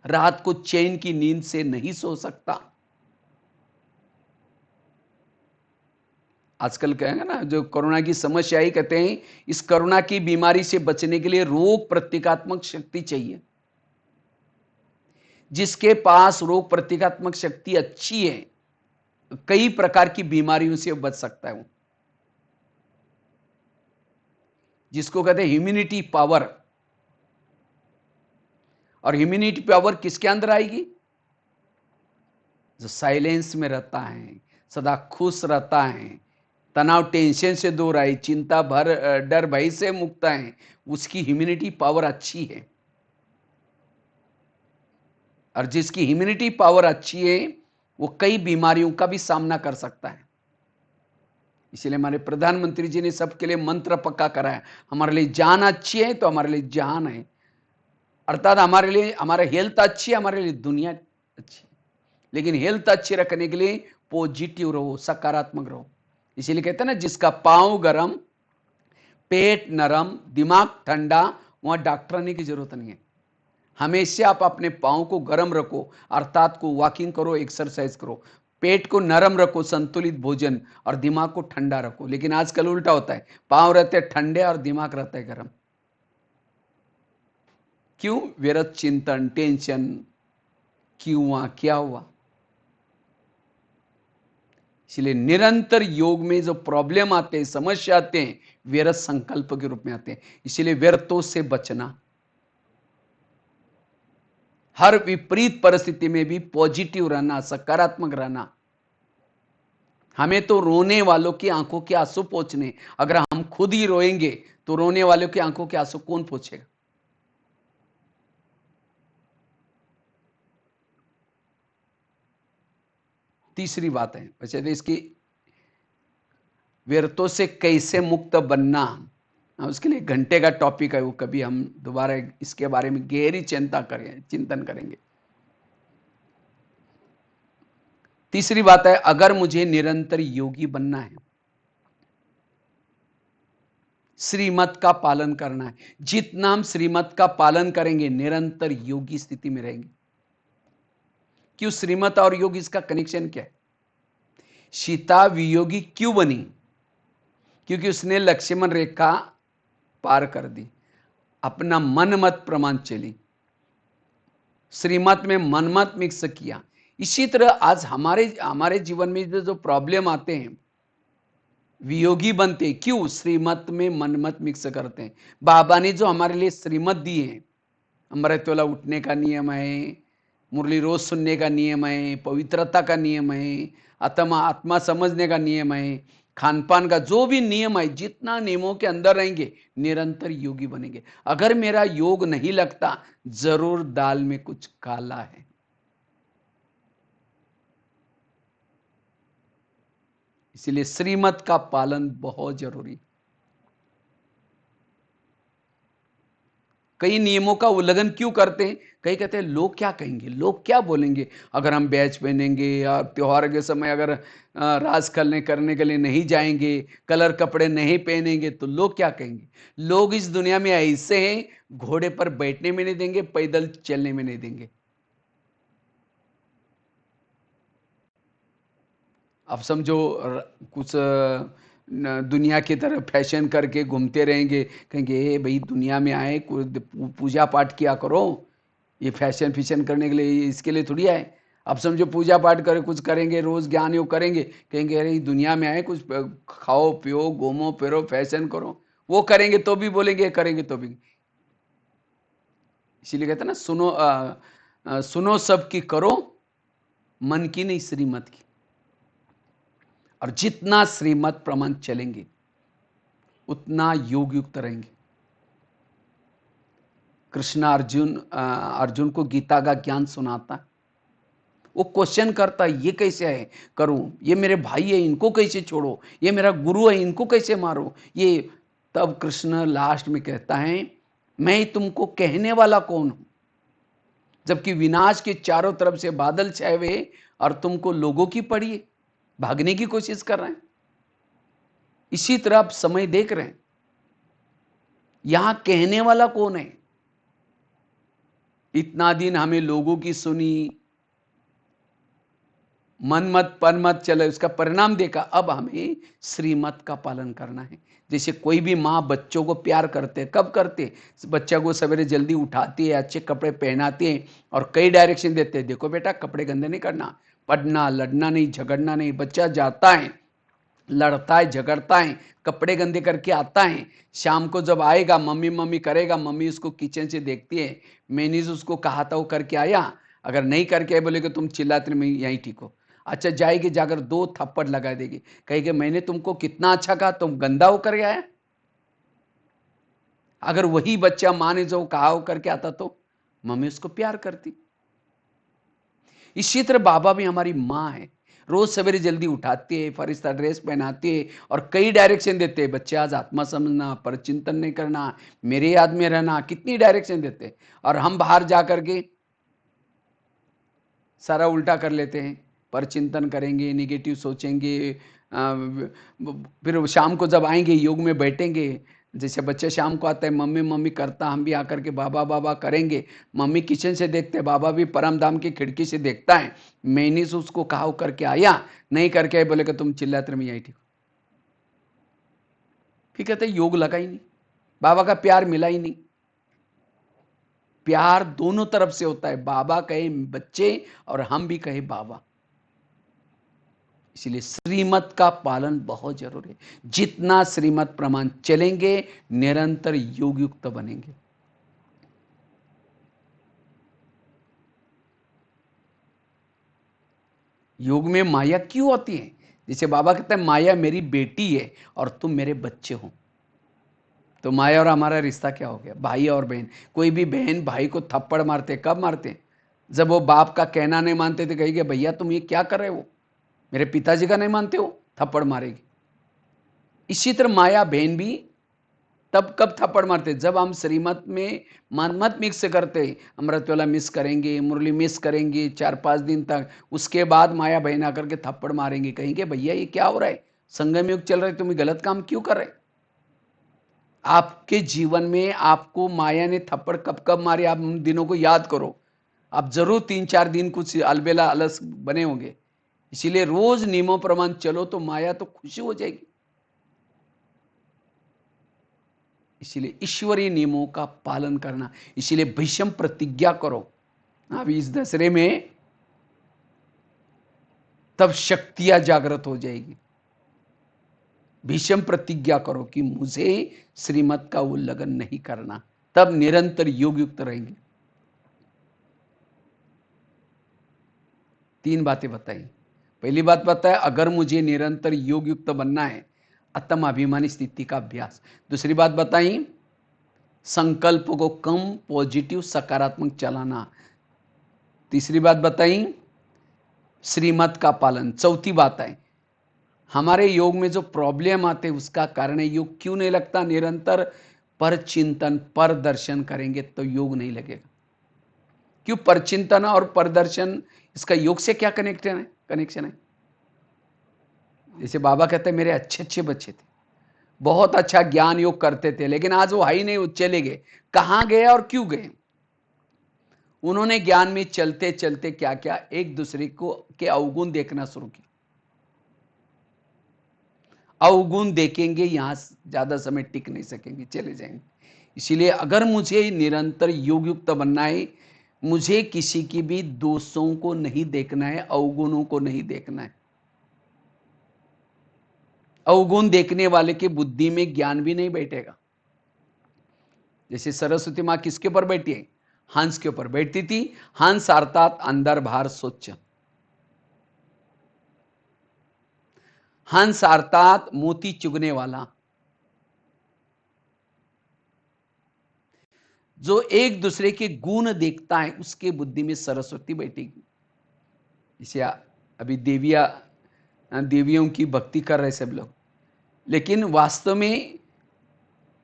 रात को चैन की नींद से नहीं सो सकता। आजकल कहेंगे ना, जो कोरोना की समस्या आई, कहते हैं इस कोरोना की बीमारी से बचने के लिए रोग प्रतिकात्मक शक्ति चाहिए। जिसके पास रोग प्रतिकात्मक शक्ति अच्छी है, कई प्रकार की बीमारियों से बच सकता है वो, जिसको कहते हैं ह्यूमिनिटी पावर। और ह्यूमिनिटी पावर किसके अंदर आएगी? जो साइलेंस में रहता है, सदा खुश रहता है, तनाव टेंशन से दूर है, चिंता भर डर भय से मुक्त है, उसकी ह्यूमिनिटी पावर अच्छी है। और जिसकी ह्यूमिनिटी पावर अच्छी है, वो कई बीमारियों का भी सामना कर सकता है। इसलिए हमारे प्रधानमंत्री जी ने सबके लिए मंत्र पक्का करा है, हमारे लिए जान अच्छी है तो हमारे लिए जहान है। अर्थात हमारे लिए हमारा हेल्थ अच्छी है, हमारे लिए दुनिया अच्छी है। लेकिन हेल्थ अच्छी रखने के लिए पॉजिटिव रहो, सकारात्मक रहो। इसीलिए कहते हैं ना, जिसका पांव गरम, पेट नरम, दिमाग ठंडा, वहां डॉक्टर आने की जरूरत नहीं है। हमेशा आप अपने पांव को गर्म रखो, अर्थात को वॉकिंग करो, एक्सरसाइज करो, पेट को नरम रखो, संतुलित भोजन, और दिमाग को ठंडा रखो। लेकिन आजकल उल्टा होता है, पांव रहते ठंडे और दिमाग रहता है गर्म। क्यों? व्यर्थ चिंतन, टेंशन, क्यों हुआ, क्या हुआ। इसलिए निरंतर योग में जो प्रॉब्लम आते हैं, समस्या आते हैं, व्यर्थ संकल्प के रूप में आते हैं। इसलिए व्यर्थों से बचना, हर विपरीत परिस्थिति में भी पॉजिटिव रहना, सकारात्मक रहना। हमें तो रोने वालों की आंखों के आंसू पोंछने, अगर हम खुद ही रोएंगे तो रोने वालों की आंखों के आंसू कौन पोंछेगा? तीसरी बात है, वैसे तो इसकी व्यर्थों से कैसे मुक्त बनना, उसके लिए घंटे का टॉपिक है, वो कभी हम दोबारा इसके बारे में गहरी चिंतन करेंगे। तीसरी बात है, अगर मुझे निरंतर योगी बनना है, श्रीमत का पालन करना है, जितना हम श्रीमत का पालन करेंगे निरंतर योगी स्थिति में रहेंगे। क्यों श्रीमत और योग, इसका कनेक्शन क्या है? सीता वियोगी क्यों बनी? क्योंकि उसने लक्ष्मण रेखा पार कर दी, अपना मन मत प्रमाण चली, श्रीमत में मन मत मिक्स किया। इसी तरह आज हमारे जीवन में जो प्रॉब्लम आते हैं, वियोगी बनते हैं। क्यों? श्रीमत में मन मत मिक्स करते हैं। बाबा ने जो हमारे लिए श्रीमत दी है, अमृत वेला उठने का नियम है, मुरली रोज सुनने का नियम है, पवित्रता का नियम है, आत्मा समझने का नियम है, खान पान का जो भी नियम है, जितना नियमों के अंदर रहेंगे निरंतर योगी बनेंगे। अगर मेरा योग नहीं लगता, जरूर दाल में कुछ काला है। इसलिए श्रीमत का पालन बहुत जरूरी। कई नियमों का उल्लंघन क्यों करते हैं? कई कहते हैं लोग क्या कहेंगे, लोग क्या बोलेंगे, अगर हम बैच पहनेंगे या त्योहार के समय अगर रास करने के लिए नहीं जाएंगे, कलर कपड़े नहीं पहनेंगे तो लोग क्या कहेंगे। लोग इस दुनिया में ऐसे हैं, घोड़े पर बैठने में नहीं देंगे, पैदल चलने में नहीं देंगे। अब समझो कुछ दुनिया की तरह फैशन करके घूमते रहेंगे, कहेंगे ए भाई दुनिया में आए, पूजा पाठ किया करो, ये फैशन करने के लिए, इसके लिए थोड़ी आए। अब समझो पूजा पाठ करे, कुछ करेंगे, रोज ज्ञान योग करेंगे, कहेंगे अरे दुनिया में आए, कुछ खाओ पियो, घूमो फिरो, फैशन करो। वो करेंगे तो भी बोलेंगे, करेंगे तो भी। इसीलिए कहते हैं ना, सुनो सबकी, करो मन की नहीं श्रीमत की। और जितना श्रीमत प्रमाण चलेंगे उतना योग युक्त रहेंगे। कृष्ण अर्जुन को गीता का ज्ञान सुनाता है। वो क्वेश्चन करता है, ये कैसे है करूं, ये मेरे भाई है इनको कैसे छोड़ो, ये मेरा गुरु है इनको कैसे मारो ये। तब कृष्ण लास्ट में कहता है, मैं तुमको कहने वाला कौन हूं, जबकि विनाश के चारों तरफ से बादल छाए हुए और तुमको लोगों की पड़ी है, भागने की कोशिश कर रहे हैं। इसी तरह आप समय देख रहे हैं, यहां कहने वाला कौन है। इतना दिन हमें लोगों की सुनी, मन मत पन मत चले, उसका परिणाम देखा। अब हमें श्रीमत का पालन करना है। जैसे कोई भी माँ बच्चों को प्यार करते, कब करते, बच्चा को सवेरे जल्दी उठाती है, अच्छे कपड़े पहनाती है और कई डायरेक्शन देते हैं, देखो बेटा कपड़े गंदे नहीं करना, पढ़ना, लड़ना नहीं, झगड़ना नहीं। बच्चा जाता है, लड़ता है, झगड़ता है, कपड़े गंदे करके आता है। शाम को जब आएगा, मम्मी मम्मी करेगा, मम्मी उसको किचन से देखती है, मैंने उसको कहा था वो करके आया, अगर नहीं करके आए बोलेगा तुम चिल्लाते मैं यहीं ठीक हो। अच्छा जाएगी, जाकर 2 थप्पड़ लगा देगी, कहेगी मैंने तुमको कितना अच्छा कहा, तुम गंदा होकर आया। अगर वही बच्चा माँ ने जो कहा हो करके आता तो मम्मी उसको प्यार करती। इसी तरह बाबा भी हमारी माँ है, रोज सवेरे जल्दी उठाती है, फरिश्ता ड्रेस पहनाती है और कई डायरेक्शन देते हैं, बच्चे आज आत्मा समझना, पर चिंतन नहीं करना, मेरे याद में रहना, कितनी डायरेक्शन देते हैं। और हम बाहर जा करके सारा उल्टा कर लेते हैं, पर चिंतन करेंगे, निगेटिव सोचेंगे। फिर शाम को जब आएंगे योग में बैठेंगे, जैसे बच्चे शाम को आता है मम्मी मम्मी करता, हम भी आकर के बाबा बाबा करेंगे। मम्मी किचन से देखते, बाबा भी परम धाम की खिड़की से देखता है, मैंने से उसको कहा करके आया, नहीं करके आए बोले कि तुम चिल्लाते रहे, मैं यही ठीक। फिर कहते योग लगा ही नहीं, बाबा का प्यार मिला ही नहीं। प्यार दोनों तरफ से होता है, बाबा कहे बच्चे और हम भी कहे बाबा। इसलिए श्रीमत का पालन बहुत जरूरी है। जितना श्रीमत प्रमाण चलेंगे निरंतर योग युक्त बनेंगे। योग में माया क्यों होती है, जैसे बाबा कहते हैं माया मेरी बेटी है और तुम मेरे बच्चे हो। तो माया और हमारा रिश्ता क्या हो गया, भाई और बहन। कोई भी बहन भाई को थप्पड़ मारते, कब मारते, जब वो बाप का कहना नहीं मानते थे, कहेंगे भैया तुम ये क्या कर रहे हो, मेरे पिताजी का नहीं मानते हो, थप्पड़ मारेगी। इसी तरह माया बहन भी तब कब थप्पड़ मारते, जब हम श्रीमत में मत मिक्स करते, अमृत वाला मिस करेंगे, मुरली मिस करेंगे 4-5 दिन तक, उसके बाद माया बहन आकर के थप्पड़ मारेंगे, कहेंगे भैया ये क्या हो रहा है, संगम युग चल रहा है, तुम गलत काम क्यों कर रहे। आपके जीवन में आपको माया ने थप्पड़ कब कब मारे, आप उन दिनों को याद करो। आप जरूर 3-4 दिन कुछ अलबेला अलस बने होंगे। इसीलिए रोज नियमों प्रमाण चलो तो माया तो खुशी हो जाएगी। इसीलिए ईश्वरीय नियमों का पालन करना, इसीलिए भीष्म प्रतिज्ञा करो। अभी इस दशहरे में तब शक्तियां जागृत हो जाएगी। भीष्म प्रतिज्ञा करो कि मुझे श्रीमत का उल्लंघन नहीं करना, तब निरंतर योग युक्त रहेंगे। 3 बातें बताई। पहली बात बताया, अगर मुझे निरंतर योग युक्त बनना है, आत्म अभिमानी स्थिति का अभ्यास। दूसरी बात बताई, संकल्प को कम पॉजिटिव सकारात्मक चलाना। तीसरी बात बताई, श्रीमत का पालन। चौथी बात है, हमारे योग में जो प्रॉब्लम आते हैं उसका कारण है योग क्यों नहीं लगता। निरंतर पर चिंतन पर दर्शन करेंगे तो योग नहीं लगेगा। क्यों पर चिंतन और पर दर्शन, इसका योग से क्या कनेक्शन है। जैसे बाबा कहते हैं मेरे अच्छे अच्छे बच्चे थे, बहुत अच्छा ज्ञान योग करते थे, लेकिन आज वो है ही नहीं, वो चले गए। कहां गए और क्यों गए। उन्होंने ज्ञान में चलते चलते क्या क्या, एक दूसरे को के अवगुण देखना शुरू किया। अवगुण देखेंगे, यहां ज्यादा समय टिक नहीं सकेंगे, चले जाएंगे। इसीलिए अगर मुझे निरंतर योग युक्त बनना है, मुझे किसी की भी दोषों को नहीं देखना है, अवगुणों को नहीं देखना है। अवगुण देखने वाले की बुद्धि में ज्ञान भी नहीं बैठेगा। जैसे सरस्वती माँ किसके ऊपर बैठी है? हंस के ऊपर बैठती थी। हंस अर्थात अंदर बाहर स्वच्छ। हंस अर्थात मोती चुगने वाला, जो एक दूसरे के गुण देखता है, उसके बुद्धि में सरस्वती बैठेगी। इसे अभी देवियों की भक्ति कर रहे सब लोग, लेकिन वास्तव में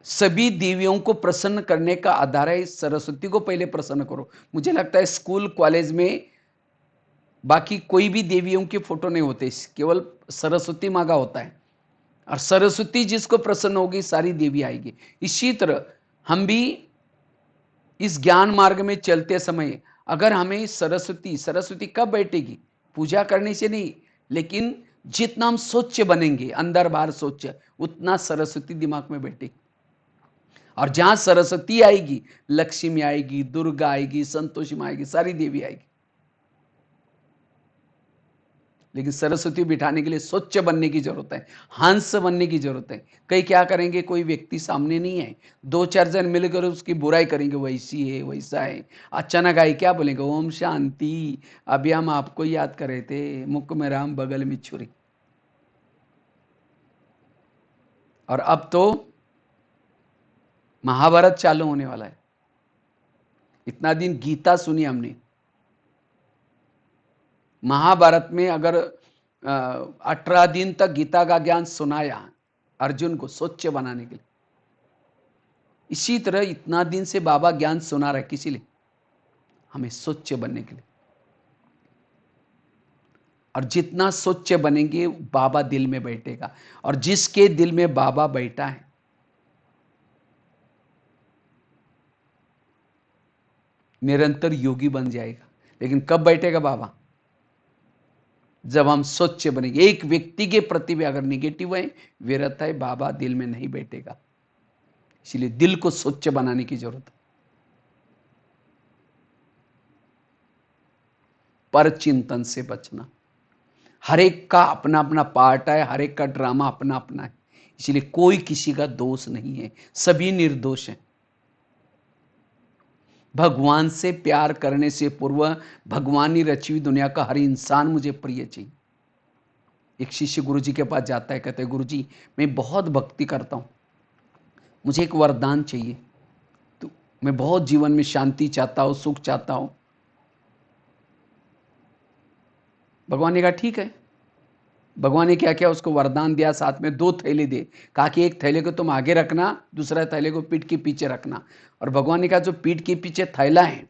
सभी देवियों को प्रसन्न करने का आधार है सरस्वती को पहले प्रसन्न करो। मुझे लगता है स्कूल कॉलेज में बाकी कोई भी देवियों के फोटो नहीं होते, केवल सरस्वती माँ का होता है। और सरस्वती जिसको प्रसन्न होगी सारी देवी आएगी। इसी तरह हम भी इस ज्ञान मार्ग में चलते समय अगर हमें सरस्वती कब बैठेगी? पूजा करने से नहीं, लेकिन जितना हम स्वच्छ बनेंगे, अंदर बाहर स्वच्छ, उतना सरस्वती दिमाग में बैठेगी। और जहां सरस्वती आएगी, लक्ष्मी आएगी, दुर्गा आएगी, संतोषी माँ आएगी, सारी देवी आएगी। लेकिन सरस्वती बिठाने के लिए स्वच्छ बनने की जरूरत है, हंस बनने की जरूरत है। कई क्या करेंगे, कोई व्यक्ति सामने नहीं है, दो चार जन मिलकर उसकी बुराई करेंगे, वैसी है वैसा है। अचानक आई क्या बोलेंगे? ओम शांति, अभी हम आपको याद कर रहे थे, मुख में राम बगल में छुरी। और अब तो महाभारत चालू होने वाला है। इतना दिन गीता सुनी हमने। महाभारत में अगर 18 दिन तक गीता का ज्ञान सुनाया अर्जुन को स्वच्छ बनाने के लिए, इसी तरह इतना दिन से बाबा ज्ञान सुना रहे किसी लिए? हमें स्वच्छ बनने के लिए। और जितना स्वच्छ बनेंगे बाबा दिल में बैठेगा, और जिसके दिल में बाबा बैठा है निरंतर योगी बन जाएगा। लेकिन कब बैठेगा बाबा? जब हम स्वच्छ बनेंगे। एक व्यक्ति के प्रति भी अगर निगेटिव है, वे रहता है, बाबा दिल में नहीं बैठेगा। इसलिए दिल को स्वच्छ बनाने की जरूरत है। पर चिंतन से बचना। हर एक का अपना अपना पार्ट है, हर एक का ड्रामा अपना अपना है। इसलिए कोई किसी का दोष नहीं है, सभी निर्दोष हैं। भगवान से प्यार करने से पूर्व भगवान ने रची हुई दुनिया का हर इंसान मुझे प्रिय चाहिए। एक शिष्य गुरु जी के पास जाता है, कहते हैं गुरु जी मैं बहुत भक्ति करता हूं, मुझे एक वरदान चाहिए। तो मैं बहुत जीवन में शांति चाहता हूं, सुख चाहता हूं। भगवान ने कहा ठीक है। भगवान ने क्या किया, उसको वरदान दिया, साथ में 2 थैले दे। कहा कि एक थैले को तुम आगे रखना, दूसरा थैले को पीठ के पीछे रखना। और भगवान ने कहा जो पीठ के पीछे थैला है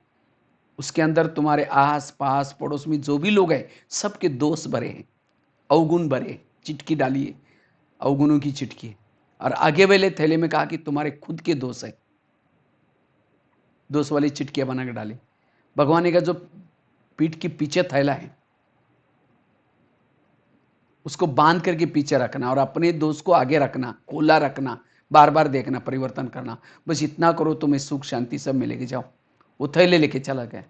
उसके अंदर तुम्हारे आस पास पड़ोस में जो भी लोग हैं सबके दोष भरे हैं, अवगुण भरे। चिटकी डालिए, अवगुणों की चिटकी। और आगे वाले थैले में कहा कि तुम्हारे खुद के दोष है, दोष वाली चिटकियां बना के डाली। भगवान ने कहा जो पीठ के पीछे थैला है उसको बांध करके पीछे रखना, और अपने दोस्त को आगे रखना, खोला रखना, बार बार देखना, परिवर्तन करना। बस इतना करो तुम्हें सुख शांति सब मिलेगी। जाओ। वो थैले लेके चला गया।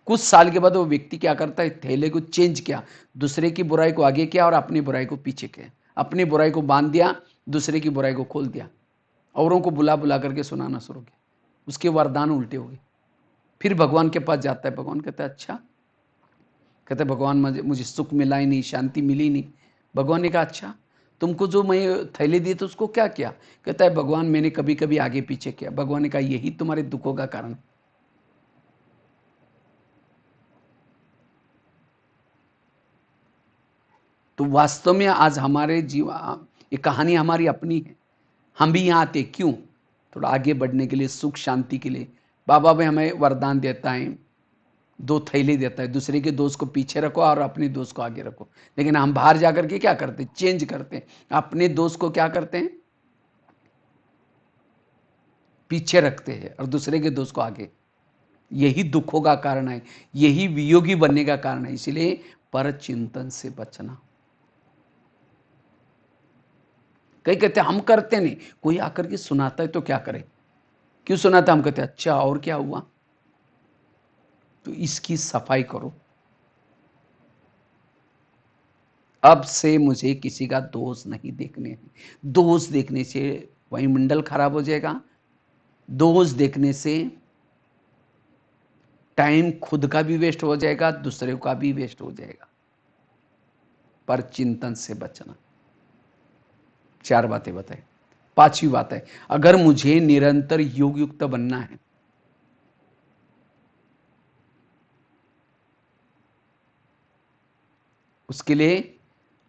कुछ साल के बाद वो व्यक्ति क्या करता है, थैले को चेंज किया, दूसरे की बुराई को आगे किया और अपनी बुराई को पीछे किया। अपनी बुराई को बांध दिया, दूसरे की बुराई को खोल दिया, औरों को बुला बुला करके सुनाना शुरू किया। उसके वरदान उल्टे हो गए। फिर भगवान के पास जाता है। भगवान कहता है अच्छा। कहते भगवान मुझे सुख मिला ही नहीं, शांति मिली नहीं। भगवान ने कहा अच्छा, तुमको जो मैं थैली दी तो उसको क्या किया? कहता है भगवान मैंने कभी कभी आगे पीछे किया। भगवान ने कहा यही तुम्हारे दुखों का कारण। तो वास्तव में आज हमारे जीवन, ये कहानी हमारी अपनी है। हम भी यहाँ आते क्यों? थोड़ा आगे बढ़ने के लिए, सुख शांति के लिए। बाबा भी हमें वरदान देता है, 2 थैली देता है, दूसरे के दोस्त को पीछे रखो और अपने दोस्त को आगे रखो। लेकिन हम बाहर जाकर के क्या करते हैं, चेंज करते हैं। अपने दोस्त को क्या करते हैं, पीछे रखते हैं और दूसरे के दोस्त को आगे। यही दुखों का कारण है, यही वियोगी बनने का कारण है। इसलिए पर चिंतन से बचना। कई कहते हैं हम करते नहीं, कोई आकर के सुनाता है तो क्या करें, क्यों सुनाता? हम कहते हैं अच्छा और क्या हुआ? तो इसकी सफाई करो। अब से मुझे किसी का दोष नहीं देखने हैं। दोष देखने से वायुमंडल खराब हो जाएगा। दोष देखने से टाइम खुद का भी वेस्ट हो जाएगा, दूसरे का भी वेस्ट हो जाएगा। पर चिंतन से बचना। 4 बातें बताई। 5वीं बात है, अगर मुझे निरंतर योग युक्त बनना है, उसके लिए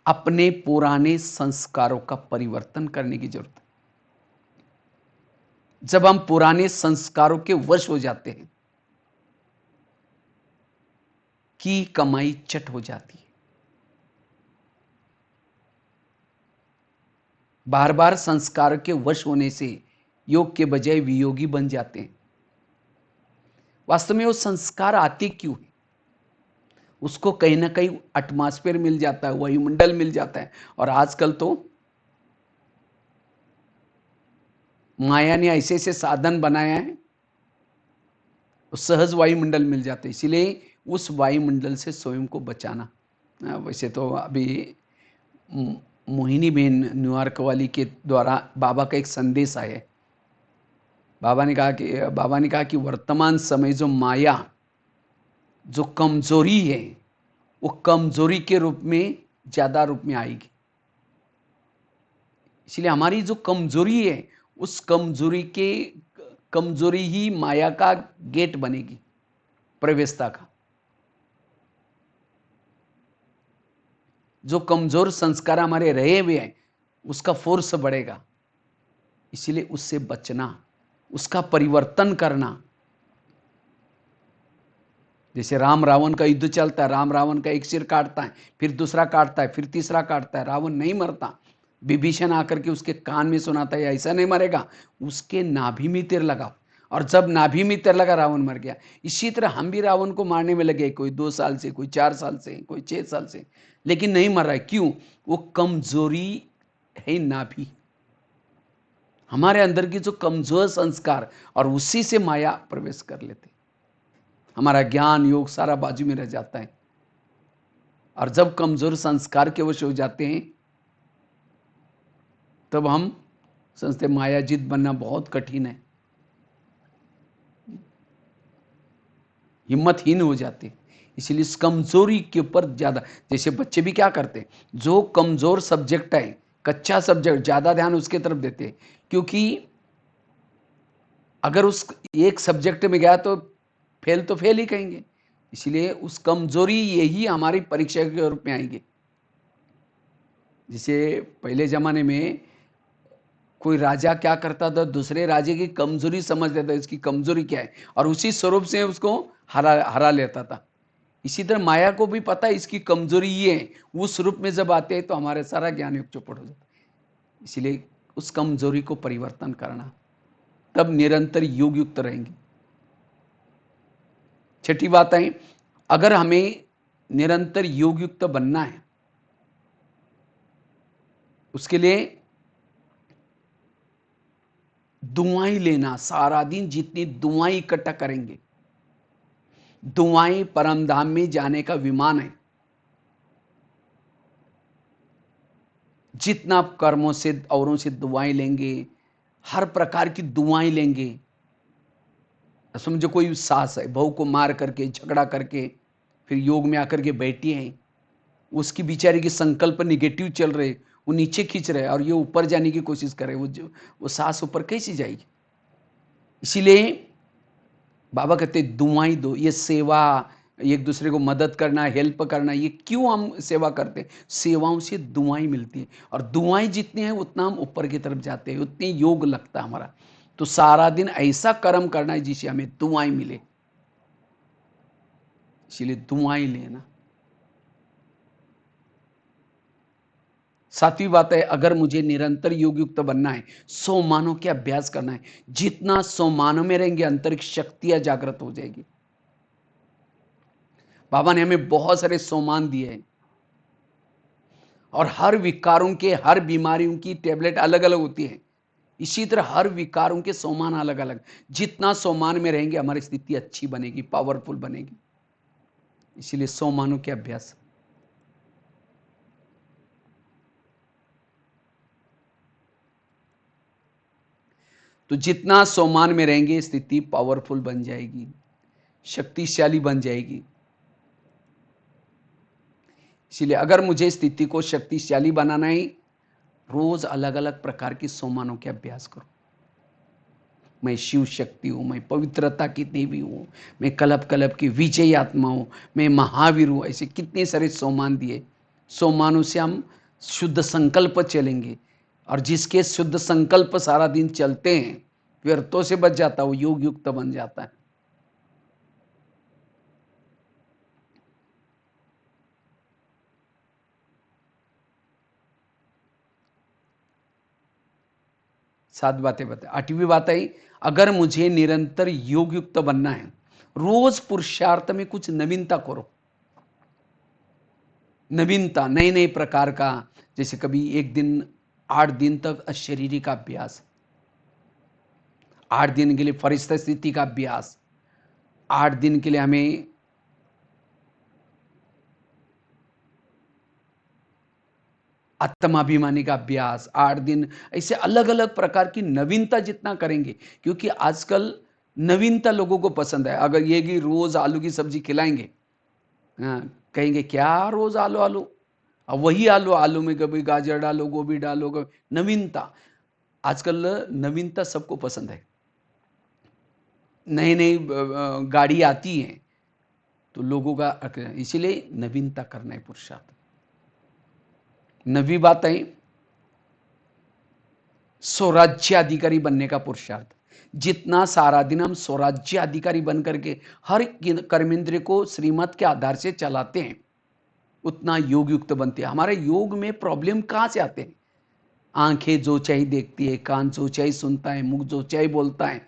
अपने पुराने संस्कारों का परिवर्तन करने की जरूरत है। जब हम पुराने संस्कारों के वश हो जाते हैं की कमाई चट हो जाती है। बार बार संस्कार के वश होने से योग के बजाय वियोगी बन जाते हैं। वास्तव में वो संस्कार आते क्यों है? उसको कहीं ना कहीं एटमॉस्फेयर मिल जाता है, वायुमंडल मिल जाता है। और आजकल तो माया ने ऐसे ऐसे साधन बनाया है, सहज वायुमंडल मिल जाते हैं। इसीलिए उस वायुमंडल से स्वयं को बचाना। वैसे तो अभी मोहिनी बहन न्यूयॉर्क वाली के द्वारा बाबा का एक संदेश आया है। बाबा ने कहा कि वर्तमान समय जो माया, जो कमजोरी है, वो कमजोरी के रूप में ज्यादा रूप में आएगी। इसलिए हमारी जो कमजोरी है, उस कमजोरी ही माया का गेट बनेगी, प्रवेशता का। जो कमजोर संस्कार हमारे रहे हुए हैं, उसका फोर्स बढ़ेगा। इसीलिए उससे बचना, उसका परिवर्तन करना। जैसे राम रावण का युद्ध चलता है, राम रावण का एक सिर काटता है, फिर दूसरा काटता है, फिर तीसरा काटता है, रावण नहीं मरता। विभीषण आकर के उसके कान में सुनाता है, ऐसा नहीं मरेगा, उसके नाभि में तीर लगाओ। और जब नाभि में तीर लगा, रावण मर गया। इसी तरह हम भी रावण को मारने में लगे, कोई 2 साल से, कोई 4 साल से, कोई 6 साल से, लेकिन नहीं मर रहा है। क्यों? वो कमजोरी है नाभि, हमारे अंदर की जो कमजोर संस्कार, और उसी से माया प्रवेश कर लेते। हमारा ज्ञान योग सारा बाजू में रह जाता है। और जब कमजोर संस्कार के वश हो जाते हैं, तब हम समझते मायाजित बनना बहुत कठिन है, हिम्मतहीन हो जाते। इसलिए इस कमजोरी के ऊपर ज्यादा, जैसे बच्चे भी क्या करते, जो कमजोर सब्जेक्ट है, कच्चा सब्जेक्ट, ज्यादा ध्यान उसके तरफ देते। क्योंकि अगर उस एक सब्जेक्ट में गया तो फेल ही कहेंगे। इसलिए उस कमजोरी यही हमारी परीक्षा के रूप में आएंगे। जैसे पहले जमाने में कोई राजा क्या करता था, दूसरे राजे की कमजोरी समझ लेता, इसकी कमजोरी क्या है, और उसी स्वरूप से उसको हरा लेता था। इसी तरह माया को भी पता है इसकी कमजोरी ये है, उस रूप में जब आते हैं तो हमारे सारा ज्ञान युग चौपट हो जाता है। इसीलिए उस कमजोरी को परिवर्तन करना, तब निरंतर योग युक्त रहेंगे। 6ठी बात है, अगर हमें निरंतर योग युक्त बनना है, उसके लिए दुआएं लेना। सारा दिन जितनी दुआएं इकट्ठा करेंगे, दुआएं परम धाम में जाने का विमान है। जितना आप कर्मों से, औरों से दुआएं लेंगे, हर प्रकार की दुआएं लेंगे। समझो कोई सास है, बहू को मार करके, झगड़ा करके फिर योग में आकर के बैठी है, उसकी बेचारी की संकल्प निगेटिव चल रहे, वो नीचे खींच रहे और ये ऊपर जाने की कोशिश कर रहे, वो सास ऊपर कैसी जाएगी? इसीलिए बाबा कहते दुआएं दो। ये सेवा, एक दूसरे को मदद करना, हेल्प करना, ये क्यों हम सेवा करते? सेवाओं से दुआएं मिलती है, और दुआएं जितनी हैं उतना हम ऊपर की तरफ जाते हैं, उतनी योग लगता है हमारा। तो सारा दिन ऐसा कर्म करना है जिससे हमें दुआएं मिले। इसीलिए दुआएं लेना। 7वीं बात है, अगर मुझे निरंतर योग युक्त बनना है, 100 मानों के अभ्यास करना है। जितना 100 मानों में रहेंगे, अंतरिक्ष शक्तियां जागृत हो जाएगी। बाबा ने हमें बहुत सारे 100 मान दिए हैं, और हर विकारों के, हर बीमारियों की टेबलेट अलग अलग होती है। इसी तरह हर विकारों के 100 मान अलग अलग। जितना 100 मान में रहेंगे, हमारी स्थिति अच्छी बनेगी, पावरफुल बनेगी। इसीलिए सोमानों के अभ्यास। तो जितना सोमान में रहेंगे स्थिति पावरफुल बन जाएगी, शक्तिशाली बन जाएगी। इसीलिए अगर मुझे स्थिति को शक्तिशाली बनाना है, रोज अलग अलग प्रकार की सोमानों के अभ्यास करो। मैं शिव शक्ति हूं, मैं पवित्रता की देवी हूं, मैं कलप कलप की विजयी आत्मा हूं, मैं महावीर हूं। ऐसे कितने सारे सोमान दिए। सोमानों से हम शुद्ध संकल्प चलेंगे, और जिसके शुद्ध संकल्प सारा दिन चलते हैं व्यर्थों से बच जाता है, वो योग युक्त बन जाता है। सात बातें बताए। आठवीं बात आई, अगर मुझे निरंतर योग युक्त बनना है, रोज पुरुषार्थ में कुछ नवीनता करो। नवीनता, नए नए प्रकार का। जैसे कभी एक दिन 8 दिन तक अशरीरी का अभ्यास, 8 दिन के लिए फरिश्ता स्थिति का अभ्यास, 8 दिन के लिए हमें आत्माभिमानी का अभ्यास, 8 दिन। ऐसे अलग अलग प्रकार की नवीनता जितना करेंगे, क्योंकि आजकल नवीनता लोगों को पसंद है। अगर ये कि रोज आलू की सब्जी खिलाएंगे, हाँ, कहेंगे क्या रोज आलू आलू। अब वही आलू, आलू में कभी गाजर डालो, गोभी डालो, नवीनता। आजकल नवीनता सबको पसंद है। नई नई गाड़ी आती है तो लोगों का, इसीलिए नवीनता करना है पुरुषार्थ। नवी बात है स्वराज्य अधिकारी बनने का पुरुषार्थ। जितना सारा दिन हम स्वराज्य अधिकारी बन करके हर कर्मेंद्रिय को श्रीमत के आधार से चलाते हैं, उतना योग युक्त बनते हैं। हमारे योग में प्रॉब्लम कहां से आते हैं? आंखें जो चाहे देखती है, कान जो चाहे सुनता है, मुंह जो चाहे बोलता है।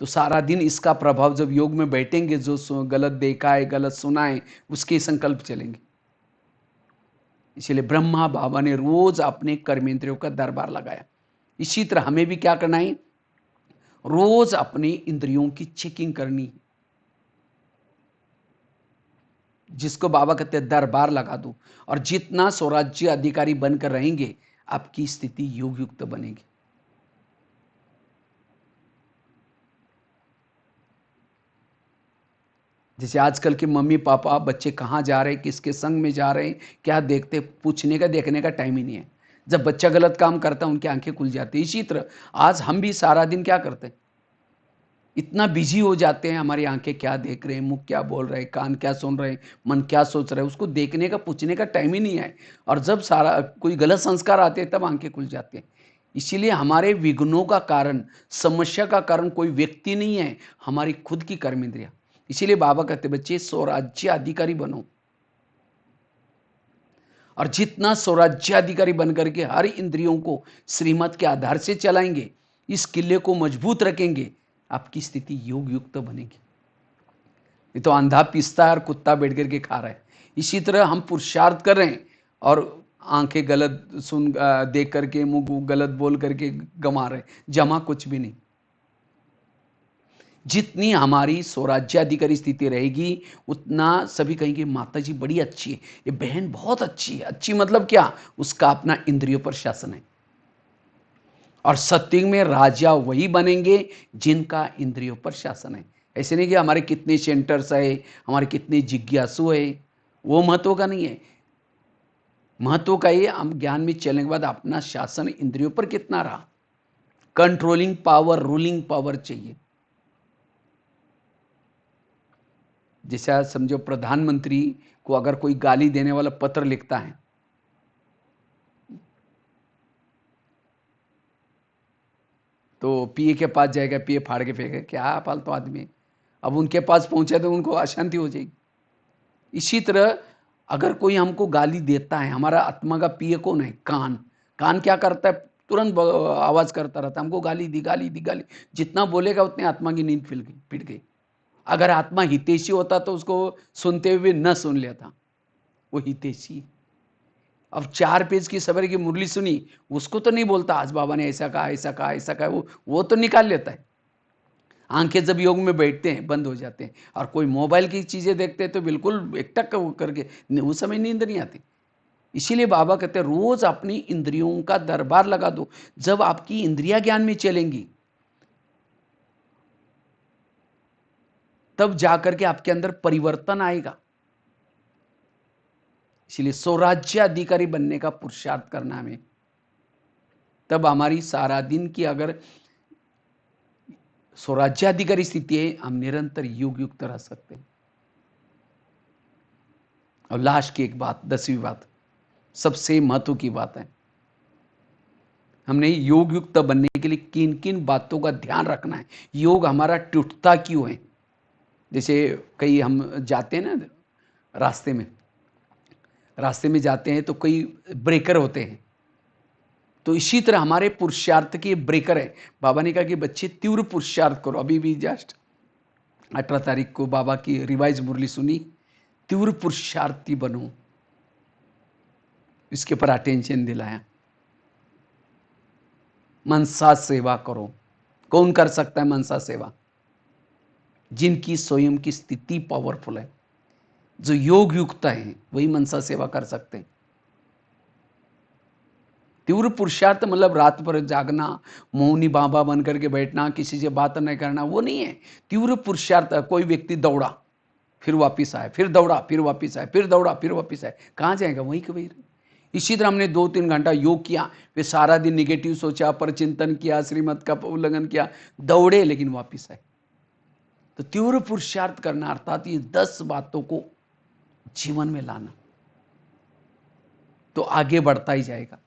तो सारा दिन इसका प्रभाव जब योग में बैठेंगे, जो गलत देखा है, गलत सुना है, उसके संकल्प चलेंगे। इसलिए ब्रह्मा बाबा ने रोज अपने कर्मेंद्रियों का दरबार लगाया। इसी तरह हमें भी क्या करना है? रोज अपनी इंद्रियों की चेकिंग करनी है। जिसको बाबा कहते हैं दरबार लगा दो, और जितना स्वराज्य अधिकारी बनकर रहेंगे, आपकी स्थिति योग युक्त बनेगी। जैसे आजकल के मम्मी पापा बच्चे कहाँ जा रहे हैं, किसके संग में जा रहे हैं, क्या देखते, पूछने का देखने का टाइम ही नहीं है। जब बच्चा गलत काम करता है उनकी आंखें खुल जाती है। इसी तरह आज हम भी सारा दिन क्या करते हैं, इतना बिजी हो जाते हैं। हमारी आंखें क्या देख रहे हैं, मुंह क्या बोल रहे हैं, कान क्या सुन रहे हैं, मन क्या सोच रहे हैं, उसको देखने का पूछने का टाइम ही नहीं है। और जब सारा कोई गलत संस्कार आते हैं तब आंखें खुल जाते हैं। इसीलिए हमारे विघ्नों का कारण, समस्या का कारण कोई व्यक्ति नहीं है, हमारी खुद की कर्मेंद्रिया। इसीलिए बाबा कहते बच्चे स्वराज्य अधिकारी बनो, और जितना स्वराज्य अधिकारी बन करके हर इंद्रियों को श्रीमत के आधार से चलाएंगे, इस किले को मजबूत रखेंगे, आपकी स्थिति योग युक्त बनेगी। ये तो अंधा पिसता है और कुत्ता बैठ करके खा रहा है। इसी तरह हम पुरुषार्थ कर रहे हैं और आंखें गलत देख करके, मुंह गलत बोल करके गमा रहे, जमा कुछ भी नहीं। जितनी हमारी स्वराज्य अधिकारी स्थिति रहेगी, उतना सभी कहेंगे माता जी बड़ी अच्छी है, ये बहन बहुत अच्छी है। अच्छी मतलब क्या? उसका अपना इंद्रियों पर शासन है। और सत्युग में राजा वही बनेंगे जिनका इंद्रियों पर शासन है। ऐसे नहीं कि हमारे कितने सेंटर्स है, हमारे कितने जिज्ञासु है, वो महत्व का नहीं है। महत्व का ये हम ज्ञान में चलने के बाद अपना शासन इंद्रियों पर कितना रहा। कंट्रोलिंग पावर, रूलिंग पावर चाहिए। जैसे आज समझो प्रधानमंत्री को अगर कोई गाली देने वाला पत्र लिखता है, तो पीए के पास जाएगा, पीए फाड़ के फेंकेगा, क्या फालतू आदमी है। अब उनके पास पहुंचा तो उनको अशांति हो जाएगी। इसी तरह अगर कोई हमको गाली देता है, हमारा आत्मा का पीए कौन है? कान। कान क्या करता है? तुरंत आवाज करता रहता है, हमको गाली दी, गाली दी, गाली। जितना बोलेगा उतने आत्मा की नींद पिट गई। अगर आत्मा हितैषी होता तो उसको सुनते हुए न सुन लेता, वो हितैषी। अब 4 पेज की सवेरे की मुरली सुनी, उसको तो नहीं बोलता आज बाबा ने ऐसा कहा, ऐसा कहा, ऐसा कहा, वो तो निकाल लेता है। आंखें जब योग में बैठते हैं बंद हो जाते हैं, और कोई मोबाइल की चीजें देखते हैं तो बिल्कुल एकटक करके उस समय नींद नहीं आती। इसीलिए बाबा कहते हैं रोज अपनी इंद्रियों का दरबार लगा दो। जब आपकी इंद्रिया ज्ञान में चलेंगी तब जाकर के आपके अंदर परिवर्तन आएगा। इसलिए स्वराज्य अधिकारी बनने का पुरुषार्थ करना हमें, तब हमारी सारा दिन की अगर स्वराज्याधिकारी स्थिति है, हम निरंतर योग युक्त रह सकते हैं। और लास्ट की एक बात, 10वीं बात, सबसे महत्व की बात है, हमने योग युक्त बनने के लिए किन किन बातों का ध्यान रखना है। योग हमारा टूटता क्यों है? जैसे कई हम जाते हैं ना रास्ते में जाते हैं तो कई ब्रेकर होते हैं, तो इसी तरह हमारे पुरुषार्थ के ब्रेकर है। बाबा ने कहा कि बच्चे तीव्र पुरुषार्थ करो। अभी भी जस्ट 18 तारीख को बाबा की रिवाइज मुरली सुनी, तीव्र पुरुषार्थी बनो, इसके पर अटेंशन दिलाया। मनसा सेवा करो। कौन कर सकता है मनसा सेवा? जिनकी स्वयं की स्थिति पावरफुल है, जो योग युक्त है, वही मनसा सेवा कर सकते हैं। तीव्र पुरुषार्थ मतलब रात भर जागना, मौनी बाबा बन करके बैठना, किसी से बात नहीं करना, वो नहीं है तीव्र पुरुषार्थ। कोई व्यक्ति दौड़ा फिर वापिस आए, फिर दौड़ा फिर वापिस आए, फिर दौड़ा फिर वापिस आए, कहाँ जाएगा? वहीं के वहीं। इसी तरह हमने 2-3 घंटा योग किया, फिर सारा दिन निगेटिव सोचा, पर चिंतन किया, श्रीमत का उल्लंघन किया, दौड़े लेकिन वापिस आए। तो तीव्र पुरुषार्थ करना अर्थात ये 10 बातों को जीवन में लाना, तो आगे बढ़ता ही जाएगा।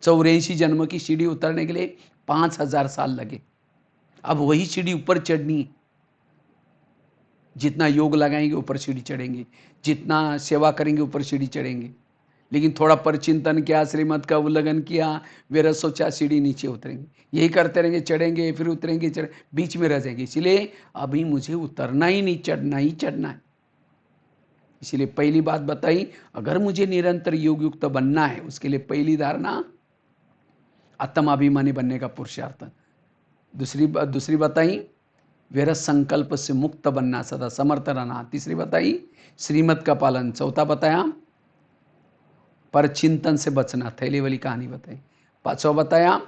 84 जन्म की सीढ़ी उतरने के लिए 5000 साल लगे, अब वही सीढ़ी ऊपर चढ़नी है। जितना योग लगाएंगे ऊपर सीढ़ी चढ़ेंगे, जितना सेवा करेंगे ऊपर सीढ़ी चढ़ेंगे। लेकिन थोड़ा परचिंतन किया, श्रीमत का उल्लंघन किया, वे सोचा, सीढ़ी नीचे उतरेंगे। यही करते रहेंगे, चढ़ेंगे फिर उतरेंगे, बीच में रह जाएंगे। इसलिए अभी मुझे उतरना ही नहीं, चढ़ना ही चढ़ना है। इसलिए पहली बात बताई, अगर मुझे निरंतर योग युक्त बनना है, उसके लिए पहली धारणा आत्माभिमानी बनने का पुरुषार्थ। दूसरी बताई वेर संकल्प से मुक्त बनना, सदा समर्थ रहना। तीसरी बताई श्रीमत का पालन। चौथा बताया पर चिंतन से बचना, थैली वाली कहानी बताई। पांचवा बताया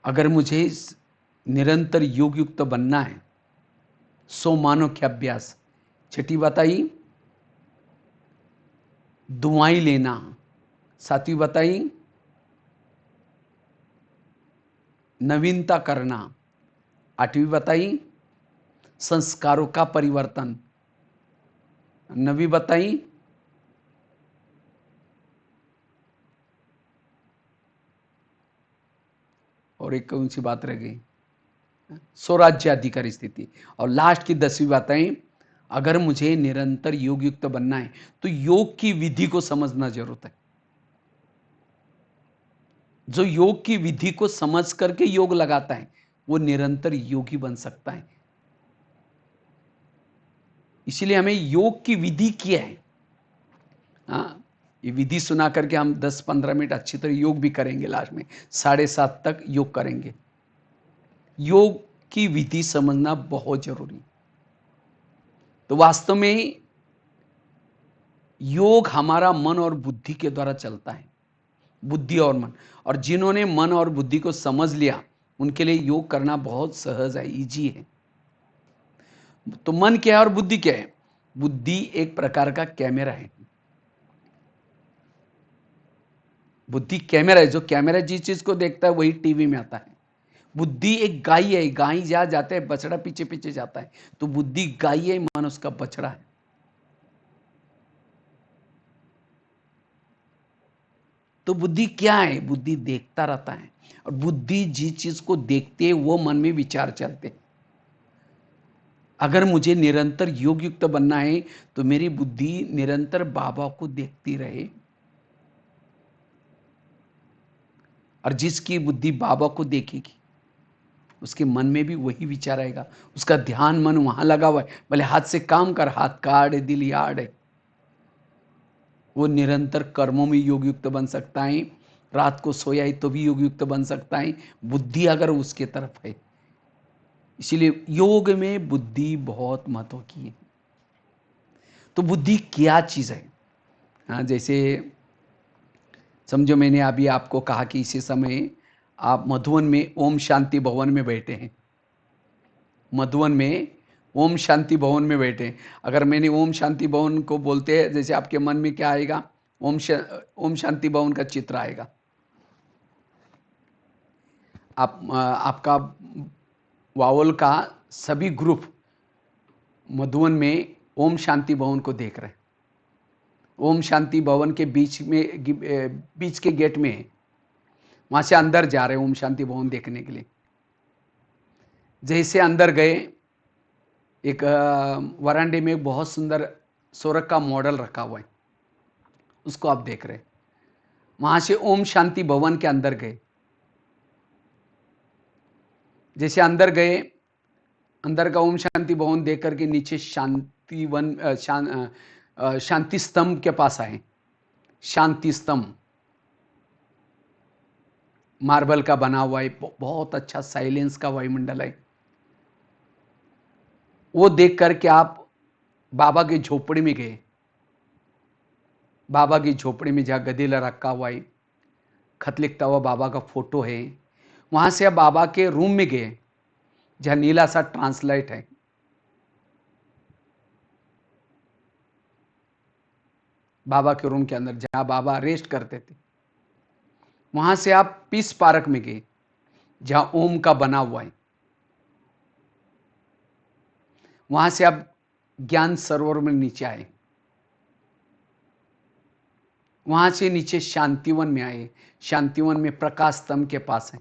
अगर मुझे निरंतर योग युक्त बनना है, 100 मानव के अभ्यास। छठी बताई दुआएं लेना। सातवीं बताई नवीनता करना। आठवीं बताई संस्कारों का परिवर्तन। नवीं बताई और एक कौन सी बात रह गई? स्वराज्याधिकारी स्थिति। और लास्ट की 10वीं बताई अगर मुझे निरंतर योग युक्त बनना है तो योग की विधि को समझना जरूरत है। जो योग की विधि को समझ करके योग लगाता है वो निरंतर योगी बन सकता है। इसलिए हमें योग की विधि क्या है, हाँ, ये विधि सुना करके हम 10-15 मिनट अच्छी तरह योग भी करेंगे। लास्ट में 7:30 तक योग करेंगे। योग की विधि समझना बहुत जरूरी। तो वास्तव में योग हमारा मन और बुद्धि के द्वारा चलता है, बुद्धि और मन। और जिन्होंने मन और बुद्धि को समझ लिया उनके लिए योग करना बहुत सहज है, इजी है। तो मन क्या है और बुद्धि क्या है? बुद्धि एक प्रकार का कैमरा है। बुद्धि कैमरा है, जो कैमरा जिस चीज को देखता है वही टीवी में आता है। बुद्धि एक गाय है, गाय जहां जाते हैं बछड़ा पीछे पीछे जाता है, तो बुद्धि गाय है, मन उसका बछड़ा है। तो बुद्धि क्या है? बुद्धि देखता रहता है, और बुद्धि जिस चीज को देखते है वो मन में विचार चलते। अगर मुझे निरंतर योग युक्त बनना है तो मेरी बुद्धि निरंतर बाबा को देखती रहे, और जिसकी बुद्धि बाबा को देखेगी उसके मन में भी वही विचार आएगा। उसका ध्यान मन वहां लगा हुआ है, भले हाथ से काम कर, हाथ काट दिल याड है। वो निरंतर कर्मों में योग युक्त बन सकता है, रात को सोया है तो भी योग युक्त बन सकता है, बुद्धि अगर उसके तरफ है। इसीलिए योग में बुद्धि बहुत महत्व की है। तो बुद्धि क्या चीज है? हाँ, जैसे समझो मैंने अभी आपको कहा कि इसी समय आप मधुवन में ओम शांति भवन में बैठे हैं। मधुवन में ओम शांति भवन में बैठे हैं। अगर मैंने ओम शांति भवन को बोलते हैं, जैसे आपके मन में क्या आएगा? ओम शांति भवन का चित्र आएगा। आपका वावल का सभी ग्रुप मधुवन में ओम शांति भवन को देख रहे हैं। ओम शांति भवन के बीच के गेट में वहां से अंदर जा रहे हैं ओम शांति भवन देखने के लिए। जैसे अंदर गए, एक वरांडे में बहुत सुंदर सोरख का मॉडल रखा हुआ है, उसको आप देख रहे हैं। वहां से ओम शांति भवन के अंदर गए। जैसे अंदर गए, अंदर का ओम शांति भवन देख करके नीचे शांति स्तंभ के पास आए। शांति स्तंभ मार्बल का बना हुआ है, बहुत अच्छा साइलेंस का वायुमंडल है। वो देख करके आप बाबा की झोपड़ी में गए। बाबा की झोपड़ी में जहां गदेला रखा हुआ है, खत लिखता हुआ बाबा का फोटो है, वहां से आप बाबा के रूम में गए जहां नीला सा ट्रांसलाइट है। बाबा के रूम के अंदर जहां बाबा रेस्ट करते थे, वहां से आप पीस पार्क में गए जहां ओम का बना हुआ है। वहां से आप ज्ञान सरोवर में नीचे आए। वहां से नीचे शांतिवन में आए। शांतिवन में प्रकाश स्तंभ के पास है।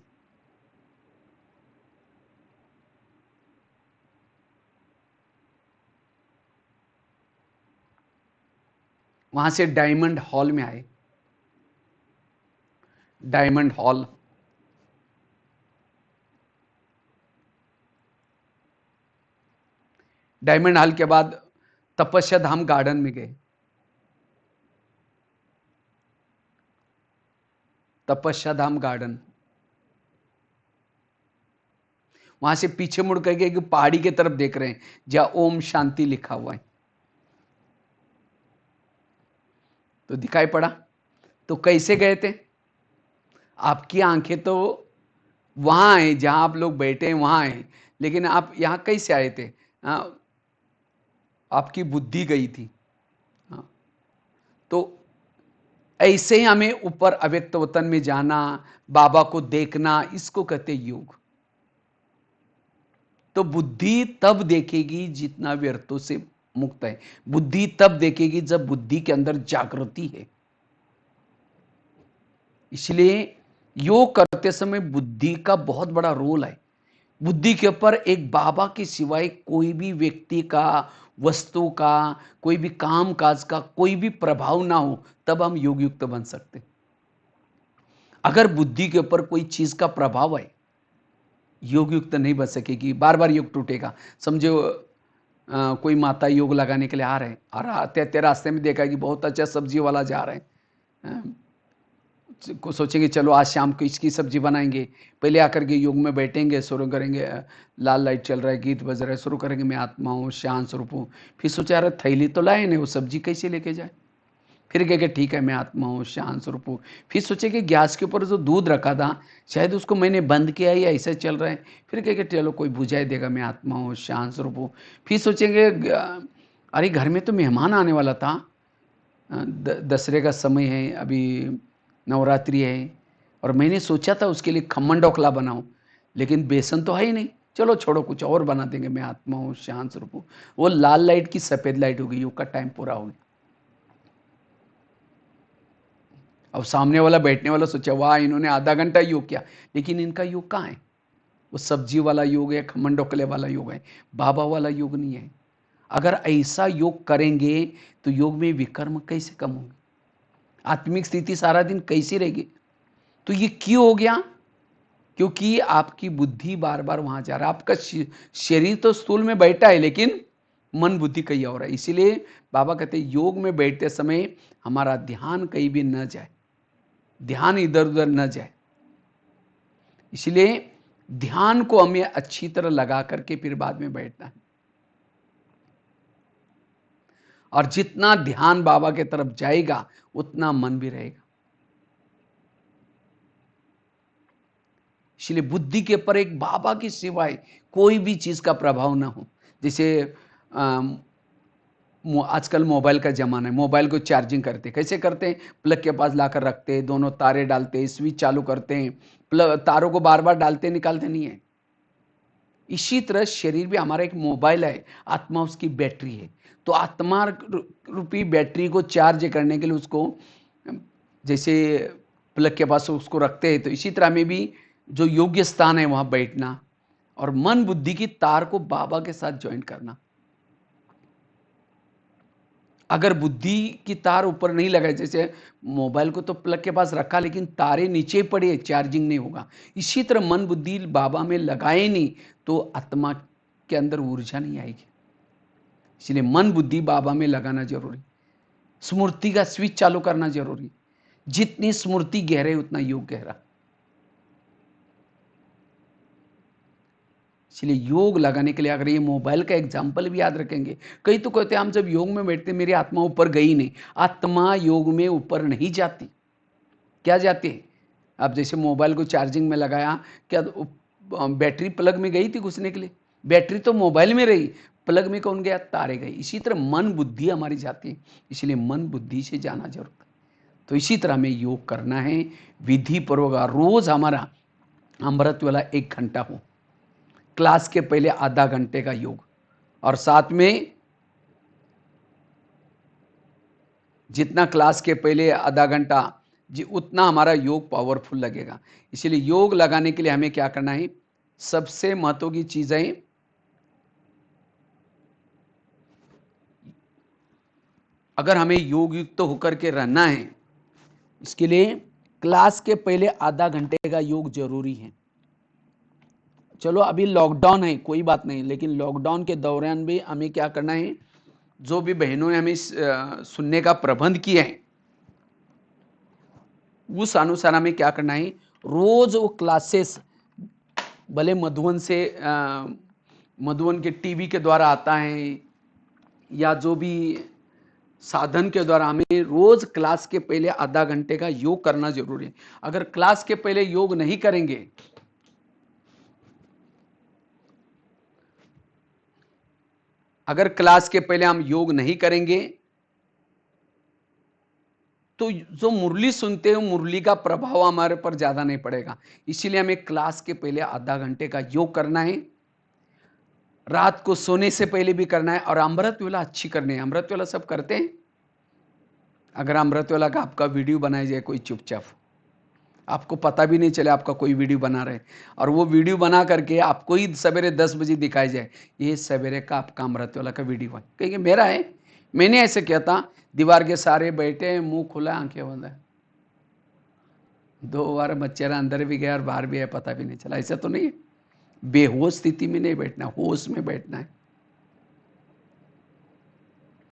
वहां से डायमंड हॉल में आए। डायमंड हॉल, डायमंड हॉल के बाद तपस्या धाम गार्डन में गए। तपस्या धाम गार्डन, वहां से पीछे मुड़ करके एक पहाड़ी की तरफ देख रहे हैं जहां ओम शांति लिखा हुआ है। तो दिखाई पड़ा? तो कैसे गए थे? आपकी आंखें तो वहां है जहां आप लोग बैठे हैं, वहां है, लेकिन आप यहां कैसे आए थे? आपकी बुद्धि गई थी। तो ऐसे ही हमें ऊपर अव्यक्त वतन में जाना, बाबा को देखना, इसको कहते योग। तो बुद्धि तब देखेगी जितना व्यर्थों से मुक्त है। बुद्धि तब देखेगी जब बुद्धि के अंदर जागृति है। इसलिए योग करते समय बुद्धि का बहुत बड़ा रोल है। बुद्धि के ऊपर एक बाबा के सिवाय कोई भी व्यक्ति का, वस्तु का, कोई भी काम काज का कोई भी प्रभाव ना हो, तब हम योग युक्त बन सकते। अगर बुद्धि के ऊपर कोई चीज का प्रभाव है, योग युक्त नहीं बन सकेगी, बार बार योग टूटेगा। समझो कोई माता योग लगाने के लिए आ रहे हैं और आते रास्ते में देखा कि बहुत अच्छा सब्जी वाला जा रहे हैं, को सोचेंगे चलो आज शाम को इसकी सब्जी बनाएंगे। पहले आकर के योग में बैठेंगे, शुरू करेंगे, लाल लाइट चल रहा है, गीत बज रहा है, शुरू करेंगे मैं आत्मा हूँ, शांत स्वरूप हूँ। फिर सोचा अरे थैली तो लाए नहीं, वो सब्जी कैसे लेके जाए? फिर कहेंगे ठीक है मैं आत्मा हूँ, शांत स्वरूप हूँ। फिर सोचे कि गैस के ऊपर जो दूध रखा था शायद उसको मैंने बंद किया या ऐसा चल रहा है। फिर कहेंगे चलो कोई बुझाई देगा, मैं आत्मा हूँ, शांत स्वरूप हूँ। फिर सोचेंगे अरे घर में तो मेहमान आने वाला था, दसरे का समय है, अभी नवरात्रि है, और मैंने सोचा था उसके लिए खम्मन ढोकला बनाऊं, लेकिन बेसन तो है ही नहीं, चलो छोड़ो कुछ और बना देंगे, मैं आत्मा हूँ, शांत स्वरूप हूँ। वो लाल लाइट की सफेद लाइट हो गई, योग का टाइम पूरा हो गया। अब सामने वाला बैठने वाला सोचा वाह इन्होंने आधा घंटा योग किया, लेकिन इनका योग कहाँ है? वो सब्जी वाला योग है, खम्मन ढोकले वाला योग है, बाबा वाला योग नहीं है। अगर ऐसा योग करेंगे तो योग में विकर्म कैसे कम होंगे, आत्मिक स्थिति सारा दिन कैसी रहेगी? तो ये क्यों हो गया? क्योंकि आपकी बुद्धि बार बार वहां जा रहा है। आपका शरीर तो स्थूल में बैठा है, लेकिन मन बुद्धि कहीं और है। इसीलिए बाबा कहते हैं योग में बैठते समय हमारा ध्यान कहीं भी न जाए। ध्यान इधर उधर न जाए। इसलिए ध्यान को हमें अच्छी तरह लगा करके फिर बाद में बैठना है। और जितना ध्यान बाबा के तरफ जाएगा उतना मन भी रहेगा। इसलिए बुद्धि के ऊपर एक बाबा की सिवाय कोई भी चीज का प्रभाव ना हो। जैसे आजकल मोबाइल का जमाना है, मोबाइल को चार्जिंग करते कैसे करते हैं? प्लग के पास लाकर रखते हैं, दोनों तारे डालते हैं, स्विच चालू करते हैं, प्लग तारों को बार बार डालते निकालते नहीं है। इसी तरह शरीर भी हमारा एक मोबाइल है, आत्मा उसकी बैटरी है। तो आत्मा रूपी बैटरी को चार्ज करने के लिए उसको जैसे प्लग के पास उसको रखते हैं, तो इसी तरह में भी जो योग्य स्थान है वहां बैठना और मन बुद्धि की तार को बाबा के साथ ज्वाइन करना। अगर बुद्धि की तार ऊपर नहीं लगाए, जैसे मोबाइल को तो प्लग के पास रखा लेकिन तारे नीचे पड़े, चार्जिंग नहीं होगा। इसी तरह मन बुद्धि बाबा में लगाए नहीं तो आत्मा के अंदर ऊर्जा नहीं आएगी। इसलिए मन बुद्धि बाबा में लगाना जरूरी, स्मृति का स्विच चालू करना जरूरी। जितनी स्मृति गहरे उतना योग गहरा। इसलिए योग लगाने के लिए अगर ये मोबाइल का एग्जाम्पल भी याद रखेंगे, कई तो कहते हैं हम जब योग में बैठते मेरी आत्मा ऊपर गई नहीं। आत्मा योग में ऊपर नहीं जाती। क्या जाती है? अब जैसे मोबाइल को चार्जिंग में लगाया, क्या बैटरी प्लग में गई थी घुसने के लिए? बैटरी तो मोबाइल में रही, प्लग में कौन गया? तारे गई। इसी तरह मन बुद्धि हमारी जाती है, इसलिए मन बुद्धि से जाना जरूर है। तो इसी तरह हमें योग करना है विधि पूर्वक। रोज हमारा अमृत वाला 1 घंटा हो, क्लास के पहले आधा घंटे का योग, और साथ में जितना क्लास के पहले आधा घंटा उतना हमारा योग पावरफुल लगेगा। इसलिए योग लगाने के लिए हमें क्या करना है? सबसे महत्व की चीजें, अगर हमें योग युक्त होकर के रहना है, इसके लिए क्लास के पहले आधा घंटे का योग जरूरी है। चलो अभी लॉकडाउन है, कोई बात नहीं, लेकिन लॉकडाउन के दौरान भी हमें क्या करना है? जो भी बहनों ने हमें सुनने का प्रबंध किया है उस अनुसार हमें क्या करना है? रोज वो क्लासेस, भले मधुवन के टीवी के द्वारा आता है या जो भी साधन के द्वारा, हमें रोज क्लास के पहले आधा घंटे का योग करना जरूरी है। अगर क्लास के पहले योग नहीं करेंगे, अगर क्लास के पहले हम योग नहीं करेंगे तो जो मुरली सुनते हैं मुरली का प्रभाव हमारे पर ज्यादा नहीं पड़ेगा। इसीलिए हमें क्लास के पहले आधा घंटे का योग करना है, रात को सोने से पहले भी करना है, और अमृत वेला अच्छी करनी है। अमृत वेला सब करते हैं। अगर अमृत वेला का आपका वीडियो बनाया जाए, कोई चुपचाप, आपको पता भी नहीं चले आपका कोई वीडियो बना रहे, और वो वीडियो बना करके आपको ही सवेरे 10 बजे दिखाई जाए, ये सवेरे का आपका अमृत वेला का वीडियो है, कहेंगे मेरा है, मैंने ऐसे किया था। दीवार के सारे बैठे, मुंह खुला, आंखें बंद है, 2 बार मच्छर अंदर भी गया और बाहर भी है, पता भी नहीं चला। ऐसा तो नहीं है। बेहोश स्थिति में नहीं बैठना, होश में बैठना है।